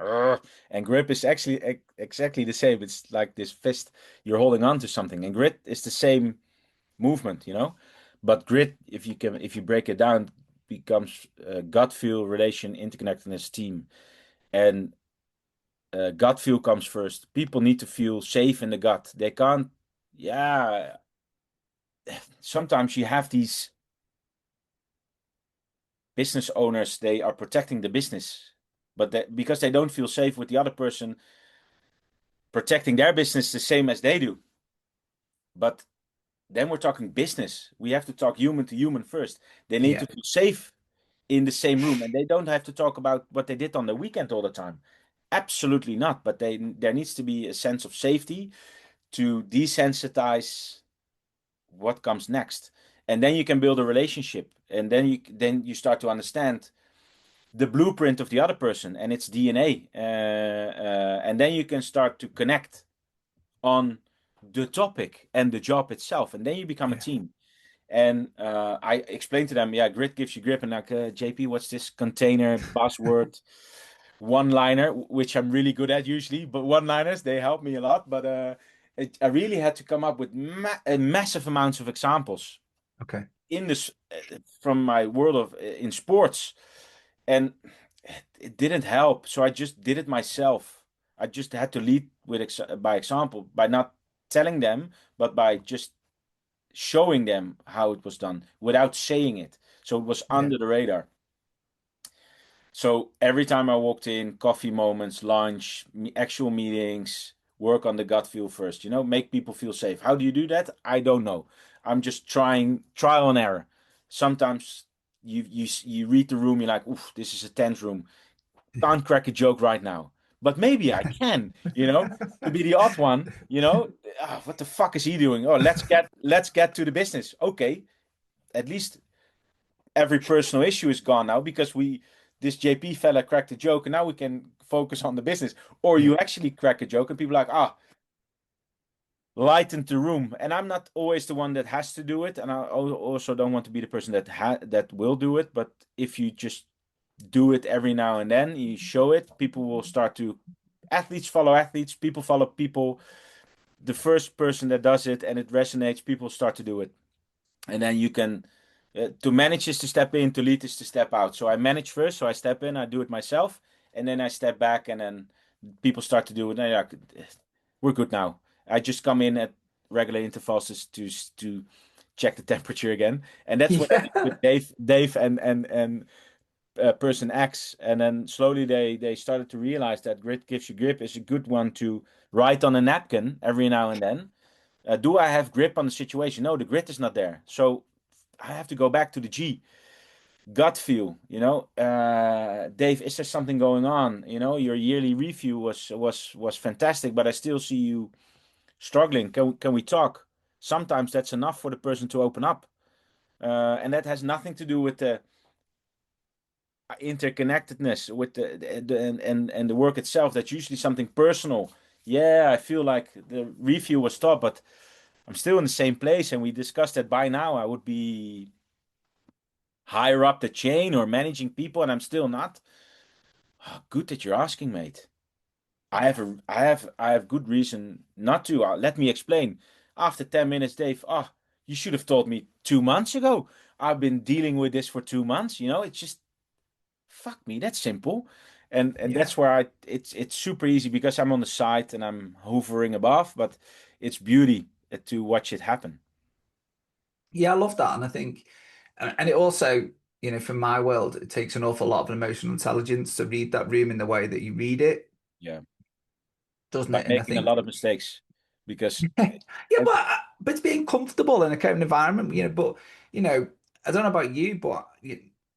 And grip is actually exactly the same. It's like this fist, you're holding on to something. And grit is the same movement, you know. But grit, if you break it down, becomes gut feel, relation, interconnectedness, team. And gut feel comes first. People need to feel safe in the gut. They can't. Yeah, sometimes you have these business owners, they are protecting the business, but because they don't feel safe with the other person protecting their business the same as they do. But then we're talking business. We have to talk human to human first. They need Yeah, to feel safe in the same room, and they don't have to talk about what they did on the weekend all the time. Absolutely not. But there needs to be a sense of safety to desensitize what comes next, and then you can build a relationship, and then you start to understand the blueprint of the other person and its DNA. And then you can start to connect on the topic and the job itself. And then you become a yeah, team. And I explained to them, yeah, grit gives you grip. And like, JP, what's this container buzzword? One liner, which I'm really good at usually, but one liners, they help me a lot. But I really had to come up with massive amounts of examples okay, in this from my world of in sports, and it didn't help. So I just did it myself. I just had to lead with by example, by not telling them, but by just showing them how it was done without saying it. So it was yeah, under the radar. So every time I walked in, coffee moments, lunch, actual meetings, work on the gut feel first, make people feel safe. How do you do that? I don't know. I'm just trying trial and error. Sometimes you read the room, you're like, oof, this is a tense room. Can't crack a joke right now. But maybe I can, to be the odd one. What the fuck is he doing? Oh, let's get to the business. Okay, at least every personal issue is gone now because this JP fella cracked a joke and now we can focus on the business. Or yeah, you actually crack a joke and people are like, lighten the room. And I'm not always the one that has to do it, and I also don't want to be the person that will do it. But if you just do it every now and then, you show it, people will start to. Athletes follow athletes, people follow people. The first person that does it and it resonates, people start to do it. And then you can to manage is to step in, to lead is to step out. So I manage first, so I step in, I do it myself, and then I step back, and then people start to do it. And yeah, we're good now. I just come in at regular intervals just to check the temperature again, and that's what I did yeah, with Dave and person X, and then slowly they started to realize that grit gives you grip is a good one to write on a napkin every now and then. Do I have grip on the situation? No, the grit is not there. So I have to go back to the G gut feel. Dave, is there something going on? Your yearly review was fantastic, but I still see you struggling. Can we talk? Sometimes that's enough for the person to open up, and that has nothing to do with the interconnectedness with and the work itself. That's usually something personal. Yeah, I feel like the review was top, but I'm still in the same place, and we discussed that by now I would be higher up the chain or managing people, and I'm still not. Good that you're asking, mate. I have good reason not to. Let me explain. After 10 minutes, Dave, you should have told me 2 months ago. I've been dealing with this for 2 months. It's just fuck me. That's simple. And Yeah. that's where it's super easy because I'm on the side and I'm hovering above, but it's beauty to watch it happen. Yeah, I love that. And I think, and it also, from my world, it takes an awful lot of emotional intelligence to read that room in the way that you read it, Yeah. doesn't By it? And I making a think, lot of mistakes because yeah, but it's being comfortable in a current environment, But I don't know about you, but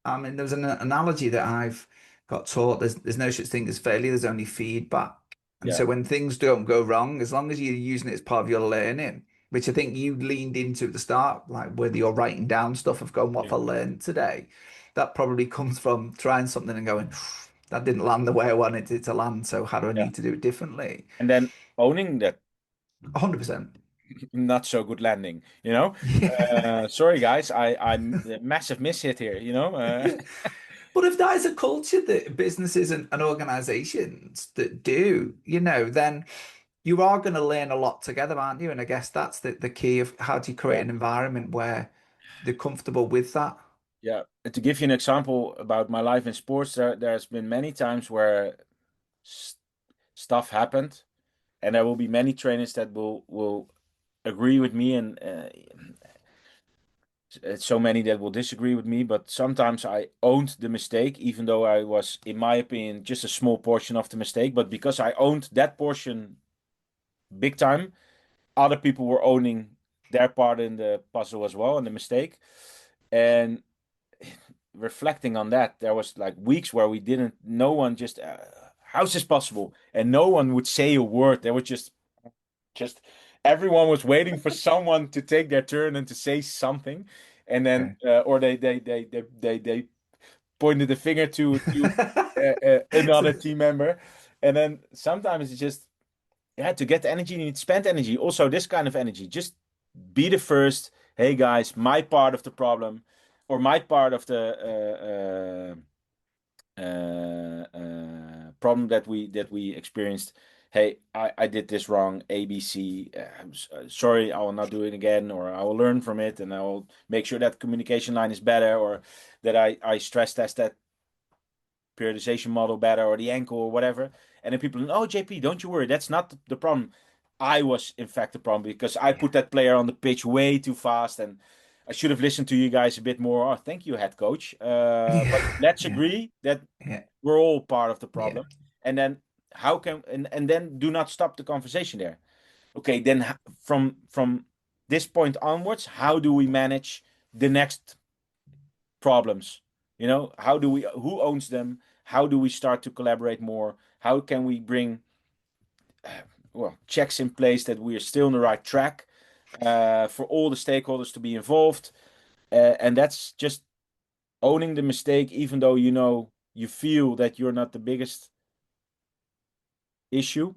I mean, there's an analogy that I've got taught. There's no such thing as failure. There's only feedback. And yeah, so when things don't go wrong, as long as you're using it as part of your learning, which I think you leaned into at the start, like whether you're writing down stuff of going, what yeah, have I learned today? That probably comes from trying something and going, that didn't land the way I wanted it to land. So how do I yeah. need to do it differently? And then owning that 100%. not so good landing. Yeah. Sorry guys, I'm a massive mishit here, Yeah. But if that is a culture that businesses and organizations that do, then you are going to learn a lot together, aren't you? And I guess that's the key of how do you create Yeah. an environment where they're comfortable with that? Yeah. And to give you an example about my life in sports, there's been many times where s stuff happened, and there will be many trainers that will agree with me, and so many that will disagree with me. But sometimes I owned the mistake, even though I was, in my opinion, just a small portion of the mistake. But because I owned that portion big time, other people were owning their part in the puzzle as well and the mistake. And reflecting on that, there was like weeks where we didn't, no one just, how's this possible? And no one would say a word. They were just everyone was waiting for someone to take their turn and to say something. And then, Okay. or they pointed the finger to So, another team member. And then sometimes it's just, yeah, to get the energy, you need to spend energy. Also, this kind of energy, just be the first. Hey guys, my part of the problem, or my part of the problem that we experienced. Hey, I did this wrong. ABC. Sorry, I will not do it again, or I will learn from it, and I will make sure that communication line is better, or that I stress test that periodization model better, or the ankle, or whatever. And then people, oh, JP, don't you worry, that's not the problem. I was, in fact, the problem because I yeah. put that player on the pitch way too fast, and I should have listened to you guys a bit more. Oh, thank you, head coach. But Yeah. let's Yeah. agree that Yeah. we're all part of the Yeah. problem. And then how can and then do not stop the conversation there. Okay, then from this point onwards, how do we manage the next problems? How do we who owns them? How do we start to collaborate more? How can we bring checks in place that we are still on the right track for all the stakeholders to be involved? And that's just owning the mistake, even though you feel that you're not the biggest issue,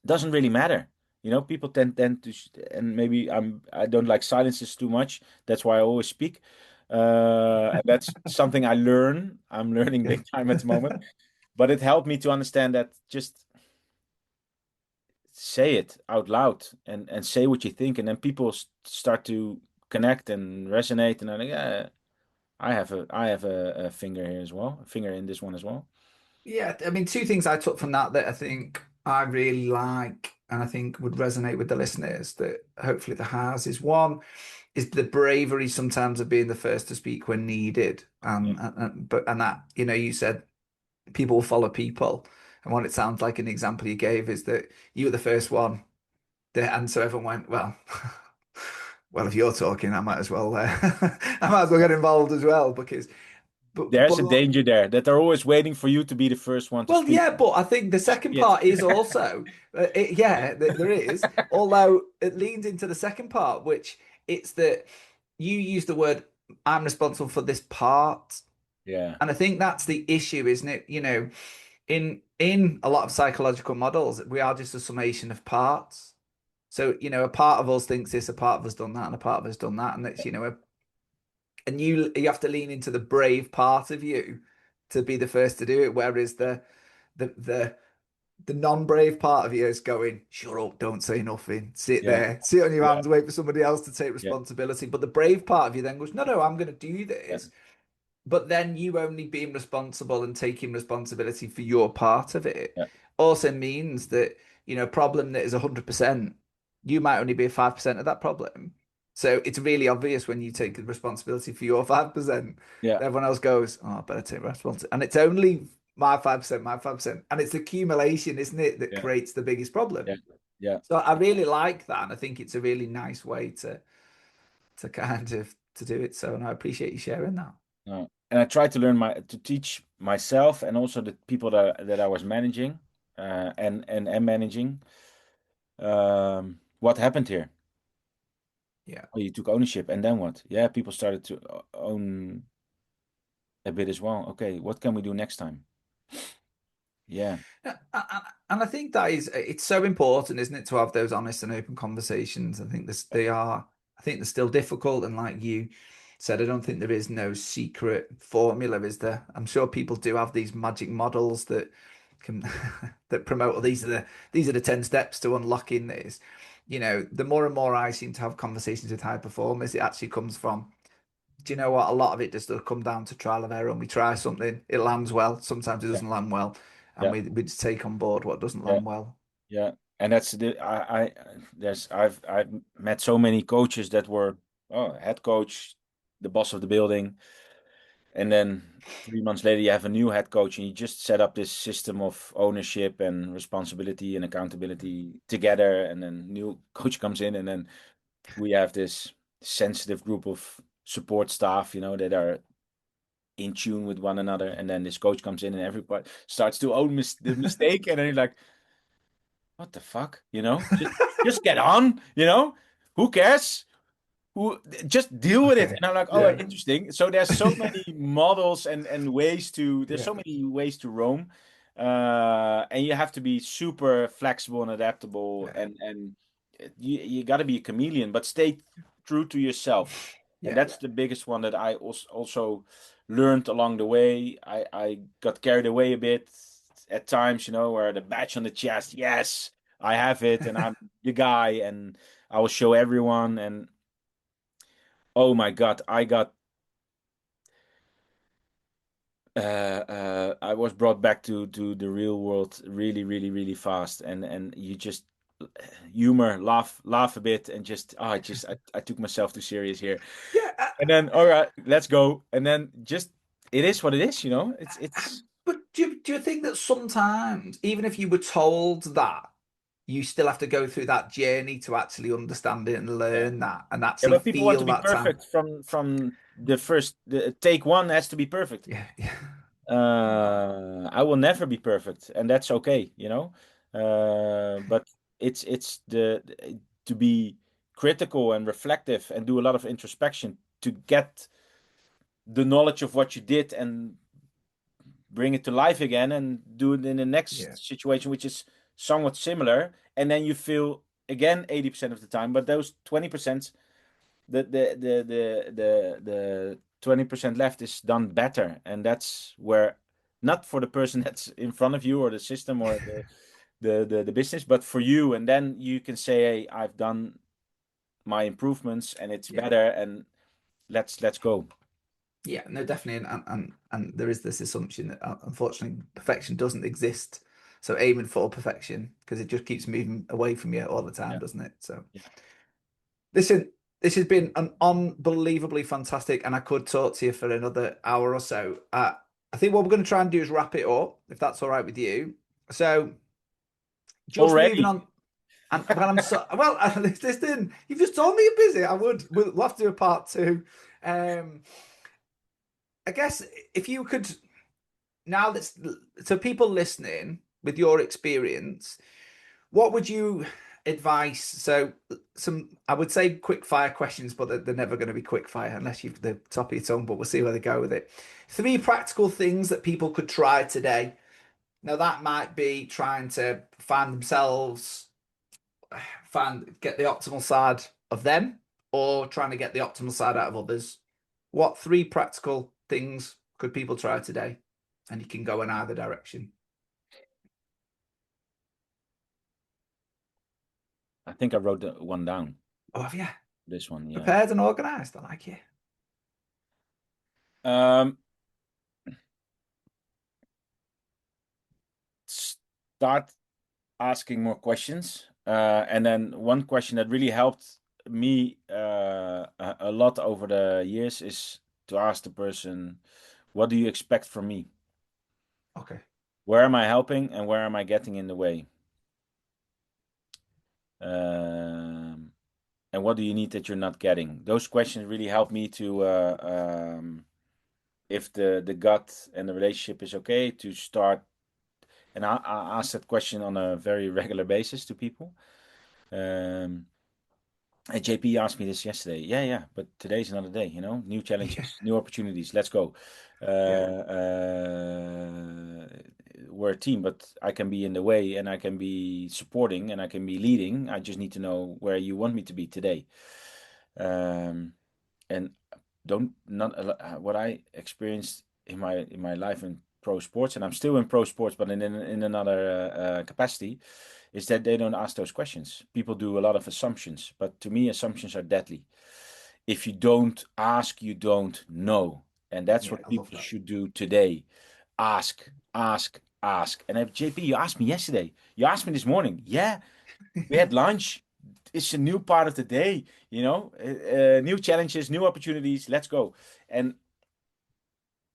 doesn't really matter. People tend to, and maybe I don't like silences too much. That's why I always speak. And that's something I'm learning Yeah. big time at the moment. But it helped me to understand that just say it out loud and say what you think, and then people start to connect and resonate. And I'm like, yeah, I have a finger here as well, a finger in this one as well. Yeah, I mean, two things I took from that I think I really like and I think would resonate with the listeners that hopefully the has is one is the bravery sometimes of being the first to speak when needed. Yeah. And that, you said people will follow people. And what it sounds like an example you gave is that you were the first one that, and so everyone went, well, well, if you're talking, I might as well, I might as well get involved as well because, There's but a danger there that they're always waiting for you to be the first one to well, speak. yeah, but I think the second Shit. part is also, yeah, there is. Although it leans into the second part, which it's that you use the word, I'm responsible for this part. Yeah. And I think that's the issue, isn't it? In a lot of psychological models, we are just a summation of parts. So, a part of us thinks this, a part of us done that, and a part of us done that. And it's, and you have to lean into the brave part of you to be the first to do it. Whereas the the non-brave part of you is going, shut up, don't say nothing. Sit Yeah, there, sit on your yeah, hands, wait for somebody else to take yeah, responsibility. But the brave part of you then goes, no, no, I'm going to do yeah, this. But then you only being responsible and taking responsibility for your part of it yeah, also means that, problem that is 100%, you might only be 5% of that problem. So it's really obvious when you take responsibility for your 5%, yeah, everyone else goes, oh, I better take responsibility. And it's only my 5%, my 5%. And it's the accumulation, isn't it, that yeah, creates the biggest problem. yeah, yeah. So I really like that. And I think it's a really nice way to kind of to do it. So, and I appreciate you sharing that. No. And I tried to to teach myself and also the people that I was managing, and am managing. What happened here? Yeah. Oh, you took ownership, and then what? Yeah, people started to own a bit as well. Okay, what can we do next time? Yeah, Yeah, and I think that it's so important, isn't it, to have those honest and open conversations. I think I think they're still difficult. And like you said, I don't think there is no secret formula, is there? I'm sure people do have these magic models that can that promote, well, these are the 10 steps to unlocking this. The more and more I seem to have conversations with high performers, it actually comes from, do you know what? A lot of it just does come down to trial and error. And we try something, it lands well. Sometimes it yeah, doesn't land well, and yeah, we just take on board what doesn't yeah, land well. yeah. And that's I've met so many coaches that were, oh, head coach, the boss of the building. And then 3 months later, you have a new head coach, and you just set up this system of ownership and responsibility and accountability together. And then new coach comes in, and then we have this sensitive group of support staff, that are in tune with one another. And then this coach comes in, and everybody starts to own the mistake, and then you're like, "What the fuck?" Just get on. Who cares? Who just deal with it. Okay. And I'm like, oh, Yeah. interesting. So there's so many models and there's Yeah. so many ways to roam. And you have to be super flexible and adaptable, Yeah. and you got to be a chameleon, but stay true to yourself. And Yeah. that's the biggest one that I also learned along the way. I got carried away a bit at times, where the badge on the chest, yes, I have it, and I'm the guy, and I will show everyone. And oh my God, I was brought back to the real world really, really, really fast. And you just humor, laugh a bit, and I took myself too serious here. Yeah. And then, all right, let's go. And then just it is what it is. It's But do you think that sometimes, even if you were told that, you still have to go through that journey to actually understand it and Yeah. learn that and Yeah, actually but people want to feel be that time? perfect from the first take one has to be perfect. Yeah. Yeah. I will never be perfect, and that's okay. But it's to be critical and reflective and do a lot of introspection to get the knowledge of what you did and bring it to life again and do it in the Yeah. next situation, which is somewhat similar, and then you feel again 80% of the time, but those 20%, the 20% left is done better. And that's where, not for the person that's in front of you or the system or the business, but for you. And then you can say, hey, I've done my improvements and it's Yeah. better, and let's go. Yeah, no, definitely, and there is this assumption that unfortunately perfection doesn't exist. So aiming for perfection because it just keeps moving away from you all the time, Yeah, doesn't it? So yeah. listen, this has been an unbelievably fantastic, and I could talk to you for another hour or so. I think what we're going to try and do is wrap it up, if that's all right with you. So just moving Already. on, and but I'm so well. Listen, you've just told me you're busy. We'll have to do a part two. Um, I guess if you could. Now that's so people listening with your experience, what would you advise? So some, I would say quick fire questions, but they're never going to be quick fire unless you've the top of your tongue, but we'll see where they go with it. Three practical things that people could try today. Now that might be trying to find themselves, get the optimal side of them, or trying to get the optimal side out of others. What three practical things could people try today? And you can go in either direction. I think I wrote one down. Oh, have you? This one, yeah. Prepared and organized. I like you. Um, Start asking more questions. And then one question that really helped me a lot over the years is to ask the person, what do you expect from me? Okay. Where am I helping and where am I getting in the way? Um, and what do you need that you're not getting? Those questions really help me to, if the gut and the relationship is okay, to start. And I ask that question on a very regular basis to people. Um, And JP asked me this yesterday. Yeah, yeah, but today's another day, new Yeah. challenges, new opportunities. Let's go. Yeah. We're a team, but I can be in the way and I can be supporting and I can be leading. I just need to know where you want me to be today. And don't not what I experienced in my life in pro sports, and I'm still in pro sports, but in another capacity, is that they don't ask those questions. People do a lot of assumptions, but to me, assumptions are deadly. If you don't ask, you don't know, and that's Yeah. what I love people that. should do today. Ask, ask, ask. And if JP, you asked me yesterday. You asked me this morning. Yeah, we had lunch. It's a new part of the day, new challenges, new opportunities. Let's go. And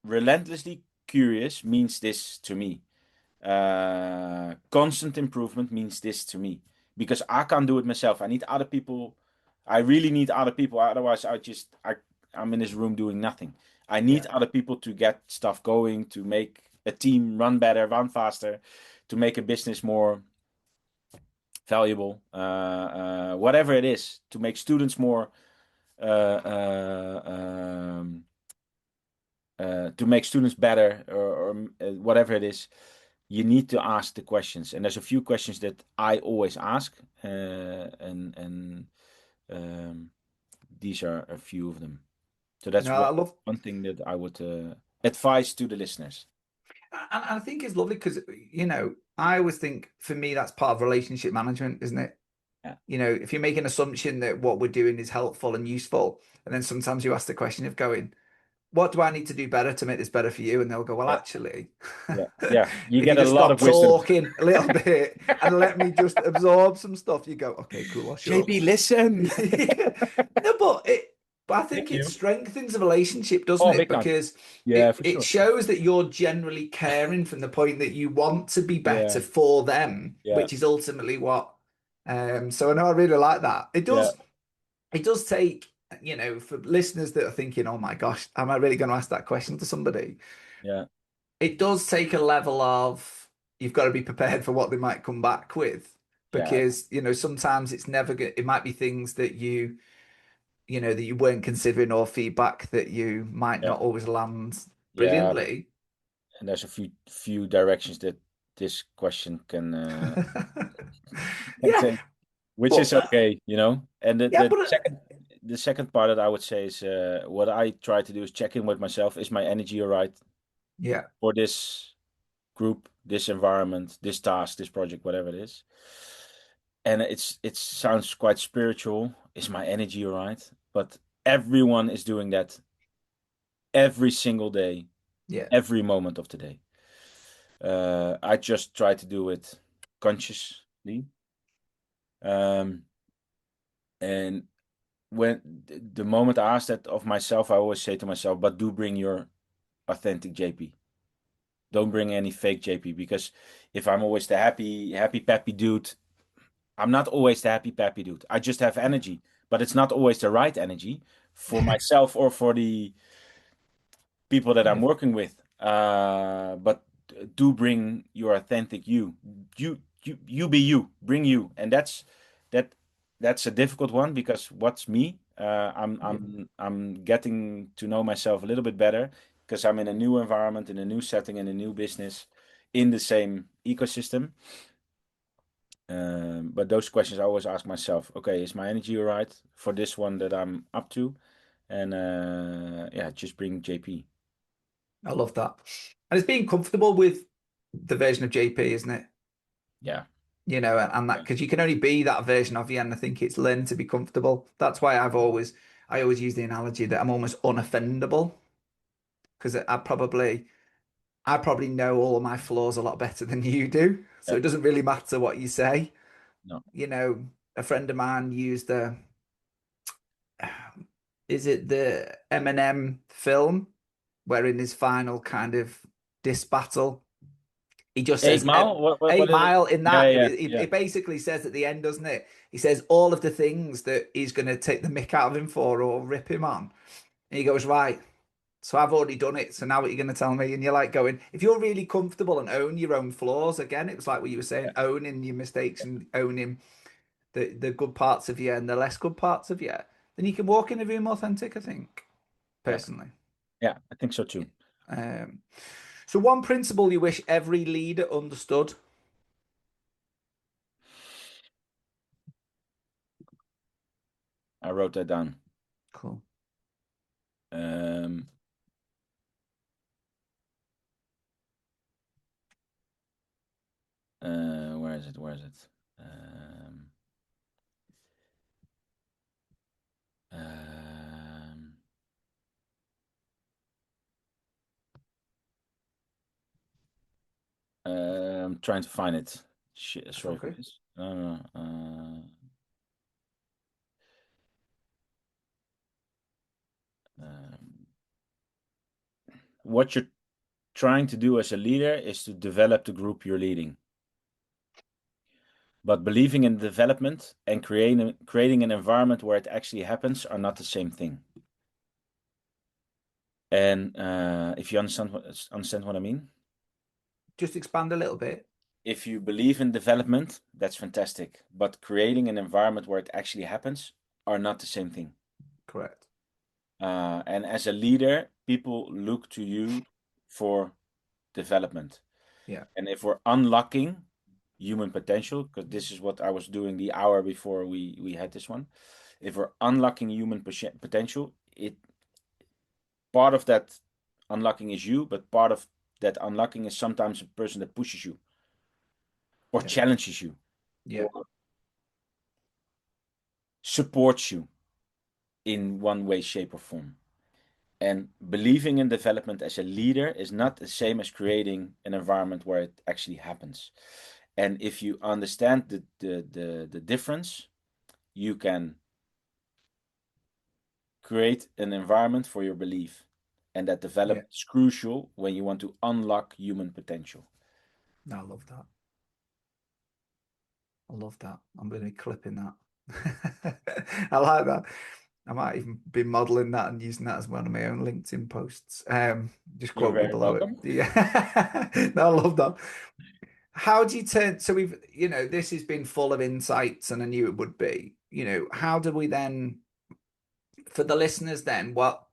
relentlessly curious means this to me. Constant improvement means this to me, because I can't do it myself. I need other people. I really need other people. Otherwise, I'm in this room doing nothing. I need Yeah. other people to get stuff going, to make a team run better, run faster, to make a business more valuable, whatever it is, to make students more, uh, uh, um, to make students better, or whatever it is. You need to ask the questions, and there's a few questions that I always ask, and these are a few of them. So that's No, one I love, one thing that I would advise to the listeners. and I think it's lovely because, I always think for me, that's part of relationship management, isn't it? Yeah, If you make an assumption that what we're doing is helpful and useful, and then sometimes you ask the question of going, what do I need to do better to make this better for you? And they'll go, well, yeah, actually, yeah, yeah. You if you get a just lot stop of wisdom. talking a little bit and let me just absorb some stuff, you go, okay, cool, I'll shut up. JP, listen. Yeah. No, but I think Thank it you. strengthens a relationship, doesn't Oh, it? big time. Because Yeah, it for it sure. shows that you're generally caring from the point that you want to be Yeah, better for them, yeah, which is ultimately what. So I know I really like that. yeah, It does take, for listeners that are thinking, oh my gosh, am I really going to ask that question to somebody? yeah, It does take a level of, you've got to be prepared for what they might come back with, yeah, because, sometimes it's never good. It might be things that that you weren't considering, or feedback that you might yeah, not always land yeah. brilliantly. And there's a few directions that this question can can Yeah, take, which but is okay. And the, yeah, the but second the second part that I would say is, what I try to do is check in with myself. Is my energy all right yeah, for this group, this environment, this task, this project, whatever it is? And it sounds quite spiritual. Is my energy all right? But everyone is doing that every single day, yeah, every moment of the day. I just try to do it consciously. Um, and when the moment I ask that of myself, I always say to myself, but do bring your authentic JP. Don't bring any fake JP, because if I'm always the happy peppy dude, I'm not always the happy peppy dude. I just have energy, but it's not always the right energy for myself or for the people that I'm yeah, working with. But do bring your authentic you. You be you. Bring you, and that that's a difficult one, because what's me? yeah. I'm getting to know myself a little bit better, because I'm in a new environment, in a new setting, in a new business, in the same ecosystem. But those questions I always ask myself. Okay, is my energy all right for this one that I'm up to? And yeah, just bring JP. I love that. And it's being comfortable with the version of JP, isn't it? Yeah. you know, and that because you can only be that version of you, and I think it's learning to be comfortable. That's why I always use the analogy that I'm almost unoffendable because I probably know all of my flaws a lot better than you do, so Yeah. it doesn't really matter what you say. No. You know, a friend of mine used the is it the Eminem film where in his final kind of diss battle he just Eight says Mile? What Eight is it? Mile in Yeah, that yeah, yeah, it basically says at the end, doesn't it? He says all of the things that he's going to take the mick out of him for or rip him on. And he goes, right, so I've already done it. So now what are you going to tell me? And you're like going, if you're really comfortable and own your own flaws, again, it was like what you were saying, owning your mistakes and owning the good parts of you and the less good parts of you, then you can walk in a room authentic, I think, yeah, personally. yeah. I think so too. Um, so one principle you wish every leader understood. I wrote that down. Cool. Um, where is it? Where is it? Um, I'm trying to find it. Shit, That's sorry for okay. this. No, no, what you're trying to do as a leader is to develop the group you're leading. But believing in development and creating an environment where it actually happens are not the same thing. And if you understand what I mean, Just expand a little bit. if you believe in development, that's fantastic. But creating an environment where it actually happens are not the same thing. Correct. And as a leader, people look to you for development. Yeah. And if we're unlocking human potential, because this is what I was doing the hour before we had this one. If we're unlocking human potential, it part of that unlocking is you, but part of that unlocking is sometimes a person that pushes you or Yeah. challenges you Yeah. or supports you in one way, shape, or form. And believing in development as a leader is not the same as creating an environment where it actually happens. And if you understand the difference, you can create an environment for your belief. And that Yeah. development is crucial when you want to unlock human potential. I love that. I love that. I'm going to be clipping that. I like that. I might even be modeling that and using that as one of my own LinkedIn posts. Just You're quote me very below it. welcome. Yeah. No, I love that. How do you turn? So we've, this has been full of insights and I knew it would be, how do we then, for the listeners then, what,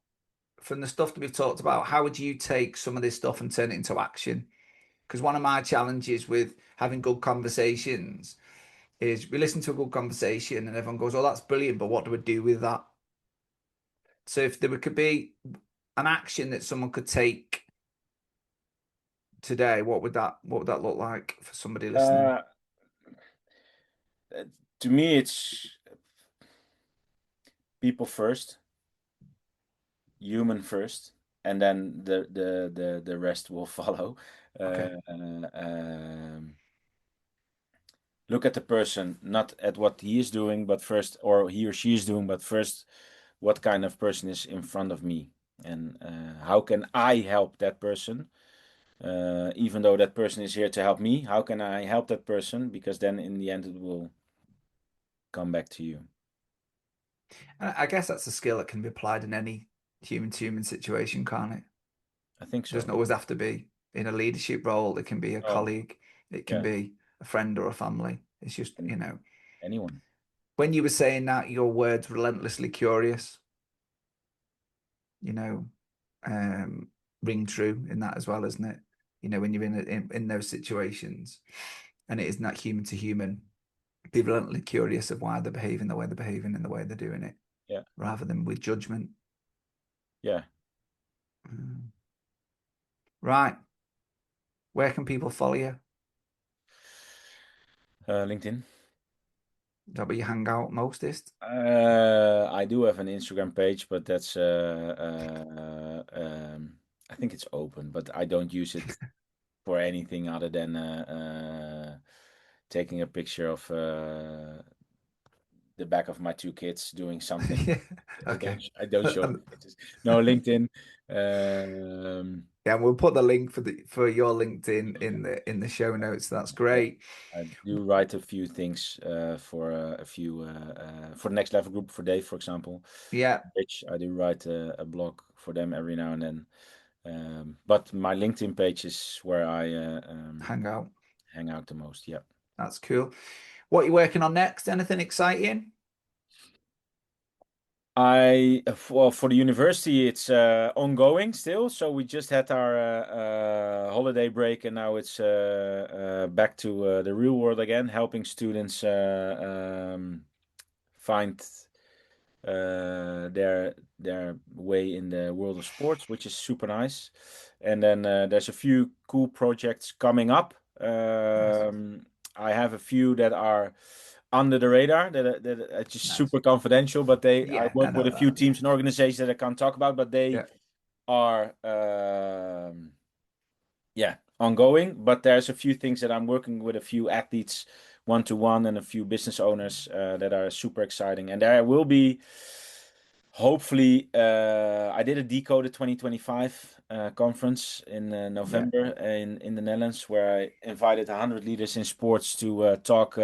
from the stuff that we've talked about, how would you take some of this stuff and turn it into action? Because one of my challenges with having good conversations is we listen to a good conversation and everyone goes, "Oh, that's brilliant," but what do we do with that? So if there could be an action that someone could take today, what would that look like for somebody listening? Uh, to me, it's people first, human first, and then the rest will follow. Okay. Look at the person, not at what he is doing, but first, or he or she is doing, but first, what kind of person is in front of me, and how can I help that person? Even though that person is here to help me, how can I help that person? Because then in the end, it will come back to you. And I guess that's a skill that can be applied in any human to human situation, can't it? I think It doesn't so. always have to be in a leadership role. It can be a Oh, colleague. It can yeah, be a friend or a family. It's just, and anyone. when you were saying that, your words relentlessly curious, you know, um, ring true in that as well, isn't it? When you're in those situations, and it is not human to human, be relentlessly curious of why they're behaving the way they're behaving and the way they're doing it, Yeah, rather than with judgment. yeah. Mm. Right. Where can people follow you? LinkedIn. Is that where you hang out mostest? I do have an Instagram page, but that's I think it's open, but I don't use it for anything other than taking a picture of the back of my two kids doing something. Yeah. I Okay. don't show And any pictures. No, LinkedIn. Um, yeah, we'll put the link for your LinkedIn in the show notes. That's yeah, great. I do write a few things for a few for the next level group for Dave, for example. Yeah, Which I do write a blog for them every now and then. But my LinkedIn page is where I hang out. hang out the most. Yeah. That's cool. What are you working on next? Anything exciting? Well, for the university, it's ongoing still. So we just had our holiday break, and now it's back to the real world again, helping students find their way in the world of sports, which is super nice. And then there's a few cool projects coming up. Nice. I have a few that are under the radar that are just Nice. super confidential, but I Yeah, I work with know a few that. Yeah. teams and organizations that I can't talk about, but they Yeah. are yeah, ongoing. But there's a few things that I'm working with a few athletes one to one and a few business owners that are super exciting. And there will be hopefully I did a Decoded 2025 conference in Yeah. November in the Netherlands where I invited 100 leaders in sports to talk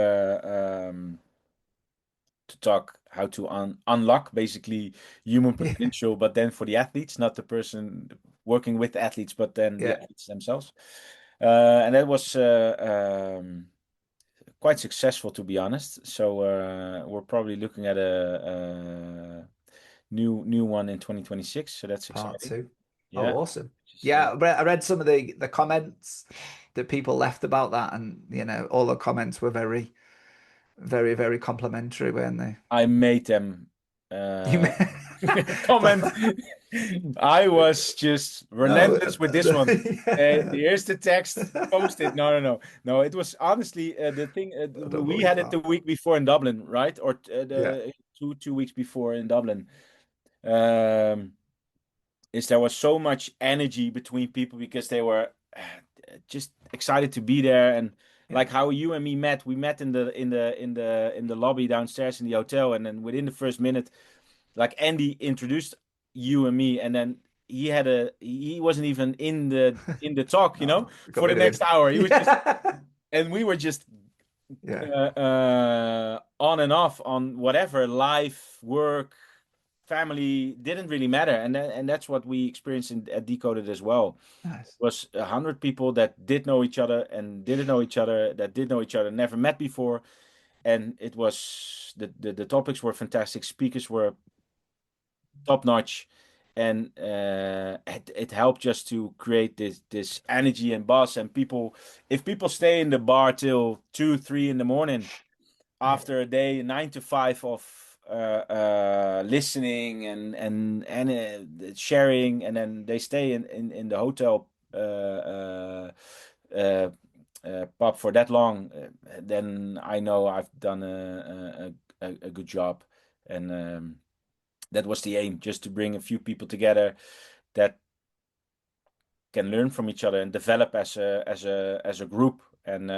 how to unlock basically human Yeah. potential, but then for the athletes, not the person working with the athletes, but then the Yeah. athletes themselves. And that was quite successful, to be honest. So we're probably looking at a new one in 2026. So that's Part exciting. two. Oh, Yeah. awesome. Just, Yeah, I read some of the comments that people left about that, and all the comments were very, very, very complimentary, weren't they? I made them You uh, may... comment. I was just No, relentless with this one. yeah. Here's the text. Post it. No, no, no, no. It was honestly the thing. I don't We believe had it that. the week before in Dublin, right? Or Yeah. the 2 weeks before in Dublin. Um, is there was so much energy between people because they were just excited to be there and Yeah. like how you and me met. We met in the lobby downstairs in the hotel, and then within the first minute, like Andy introduced you and me, and then he wasn't even in the talk, No, got for the me next in. hour. He was just Yeah. and we were just Yeah. on and off on whatever life, work, family didn't really matter, and that's what we experienced at Decoded as well. Nice. It was 100 people that did know each other and didn't know each other, that did know each other, never met before, and it was the topics were fantastic, speakers were top notch, and it helped just to create this energy and buzz. And people, if people stay in the bar till 2, 3 in the morning Yeah. after a day 9 to 5 of listening and sharing, and then they stay in the hotel uh, pub for that long, then I know I've done a good job. And that was the aim, just to bring a few people together that can learn from each other and develop as a group. And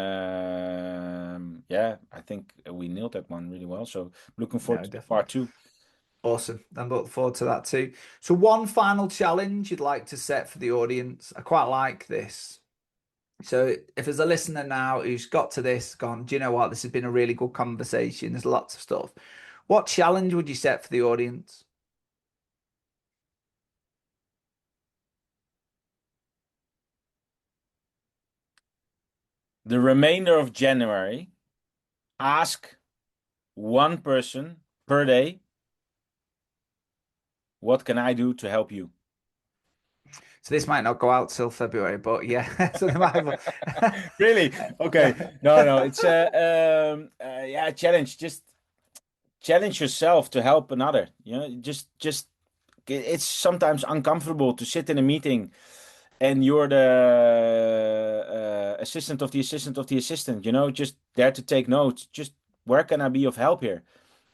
yeah, I think we nailed that one really well. So looking forward No, to definitely. part two. Awesome. I look forward to that too. So, one final challenge you'd like to set for the audience. I quite like this. So, if there's a listener now who's got to this, gone, do you know what? This has been a really good conversation. There's lots of stuff. What challenge would you set for the audience? The remainder of January, ask one person per day, what can I do to help you? So, this might not go out till February, but yeah. So, they might have... Really? Okay. yeah. No, no, it's yeah, challenge. Just challenge yourself to help another. Just it's sometimes uncomfortable to sit in a meeting and you're the assistant of the assistant of the assistant, you know, just there to take notes. Just where can I be of help here?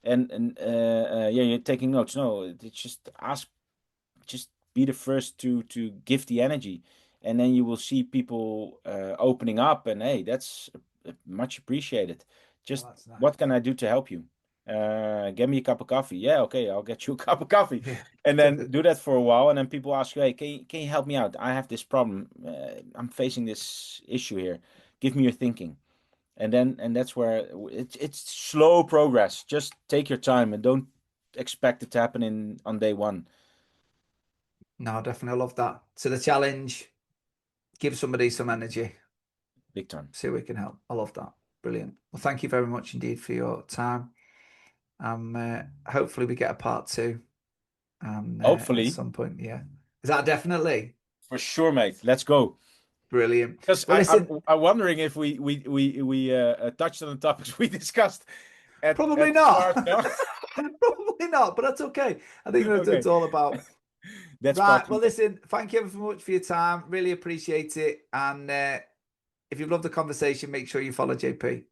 And yeah, you're taking notes. No, it's just ask, just be the first to give the energy, and then you will see people opening up, and hey, that's much appreciated. Just That's nice. what can I do to help you? Get me a cup of coffee. Yeah, okay, I'll get you a cup of coffee. Yeah. And then do that for a while, and then people ask you, hey, can you help me out? I have this problem. I'm facing this issue here. Give me your thinking. And that's where it's slow progress. Just take your time and don't expect it to happen on day one. No, definitely love that. So the challenge, give somebody some energy, Big time. see if we can help. I love that. Brilliant. Well, thank you very much indeed for your time. Hopefully we get a part two at Hopefully, some point. Yeah. Is that definitely? for sure, mate. Let's go. Brilliant. Because Well, listen, I'm wondering if we touched on the topics we discussed probably at the not. start. No? Probably not, but that's okay. I think that's what Okay, it's all about. that's part Right. two. Well, listen, thank you ever so much for your time. Really appreciate it. And if you've loved the conversation, make sure you follow JP.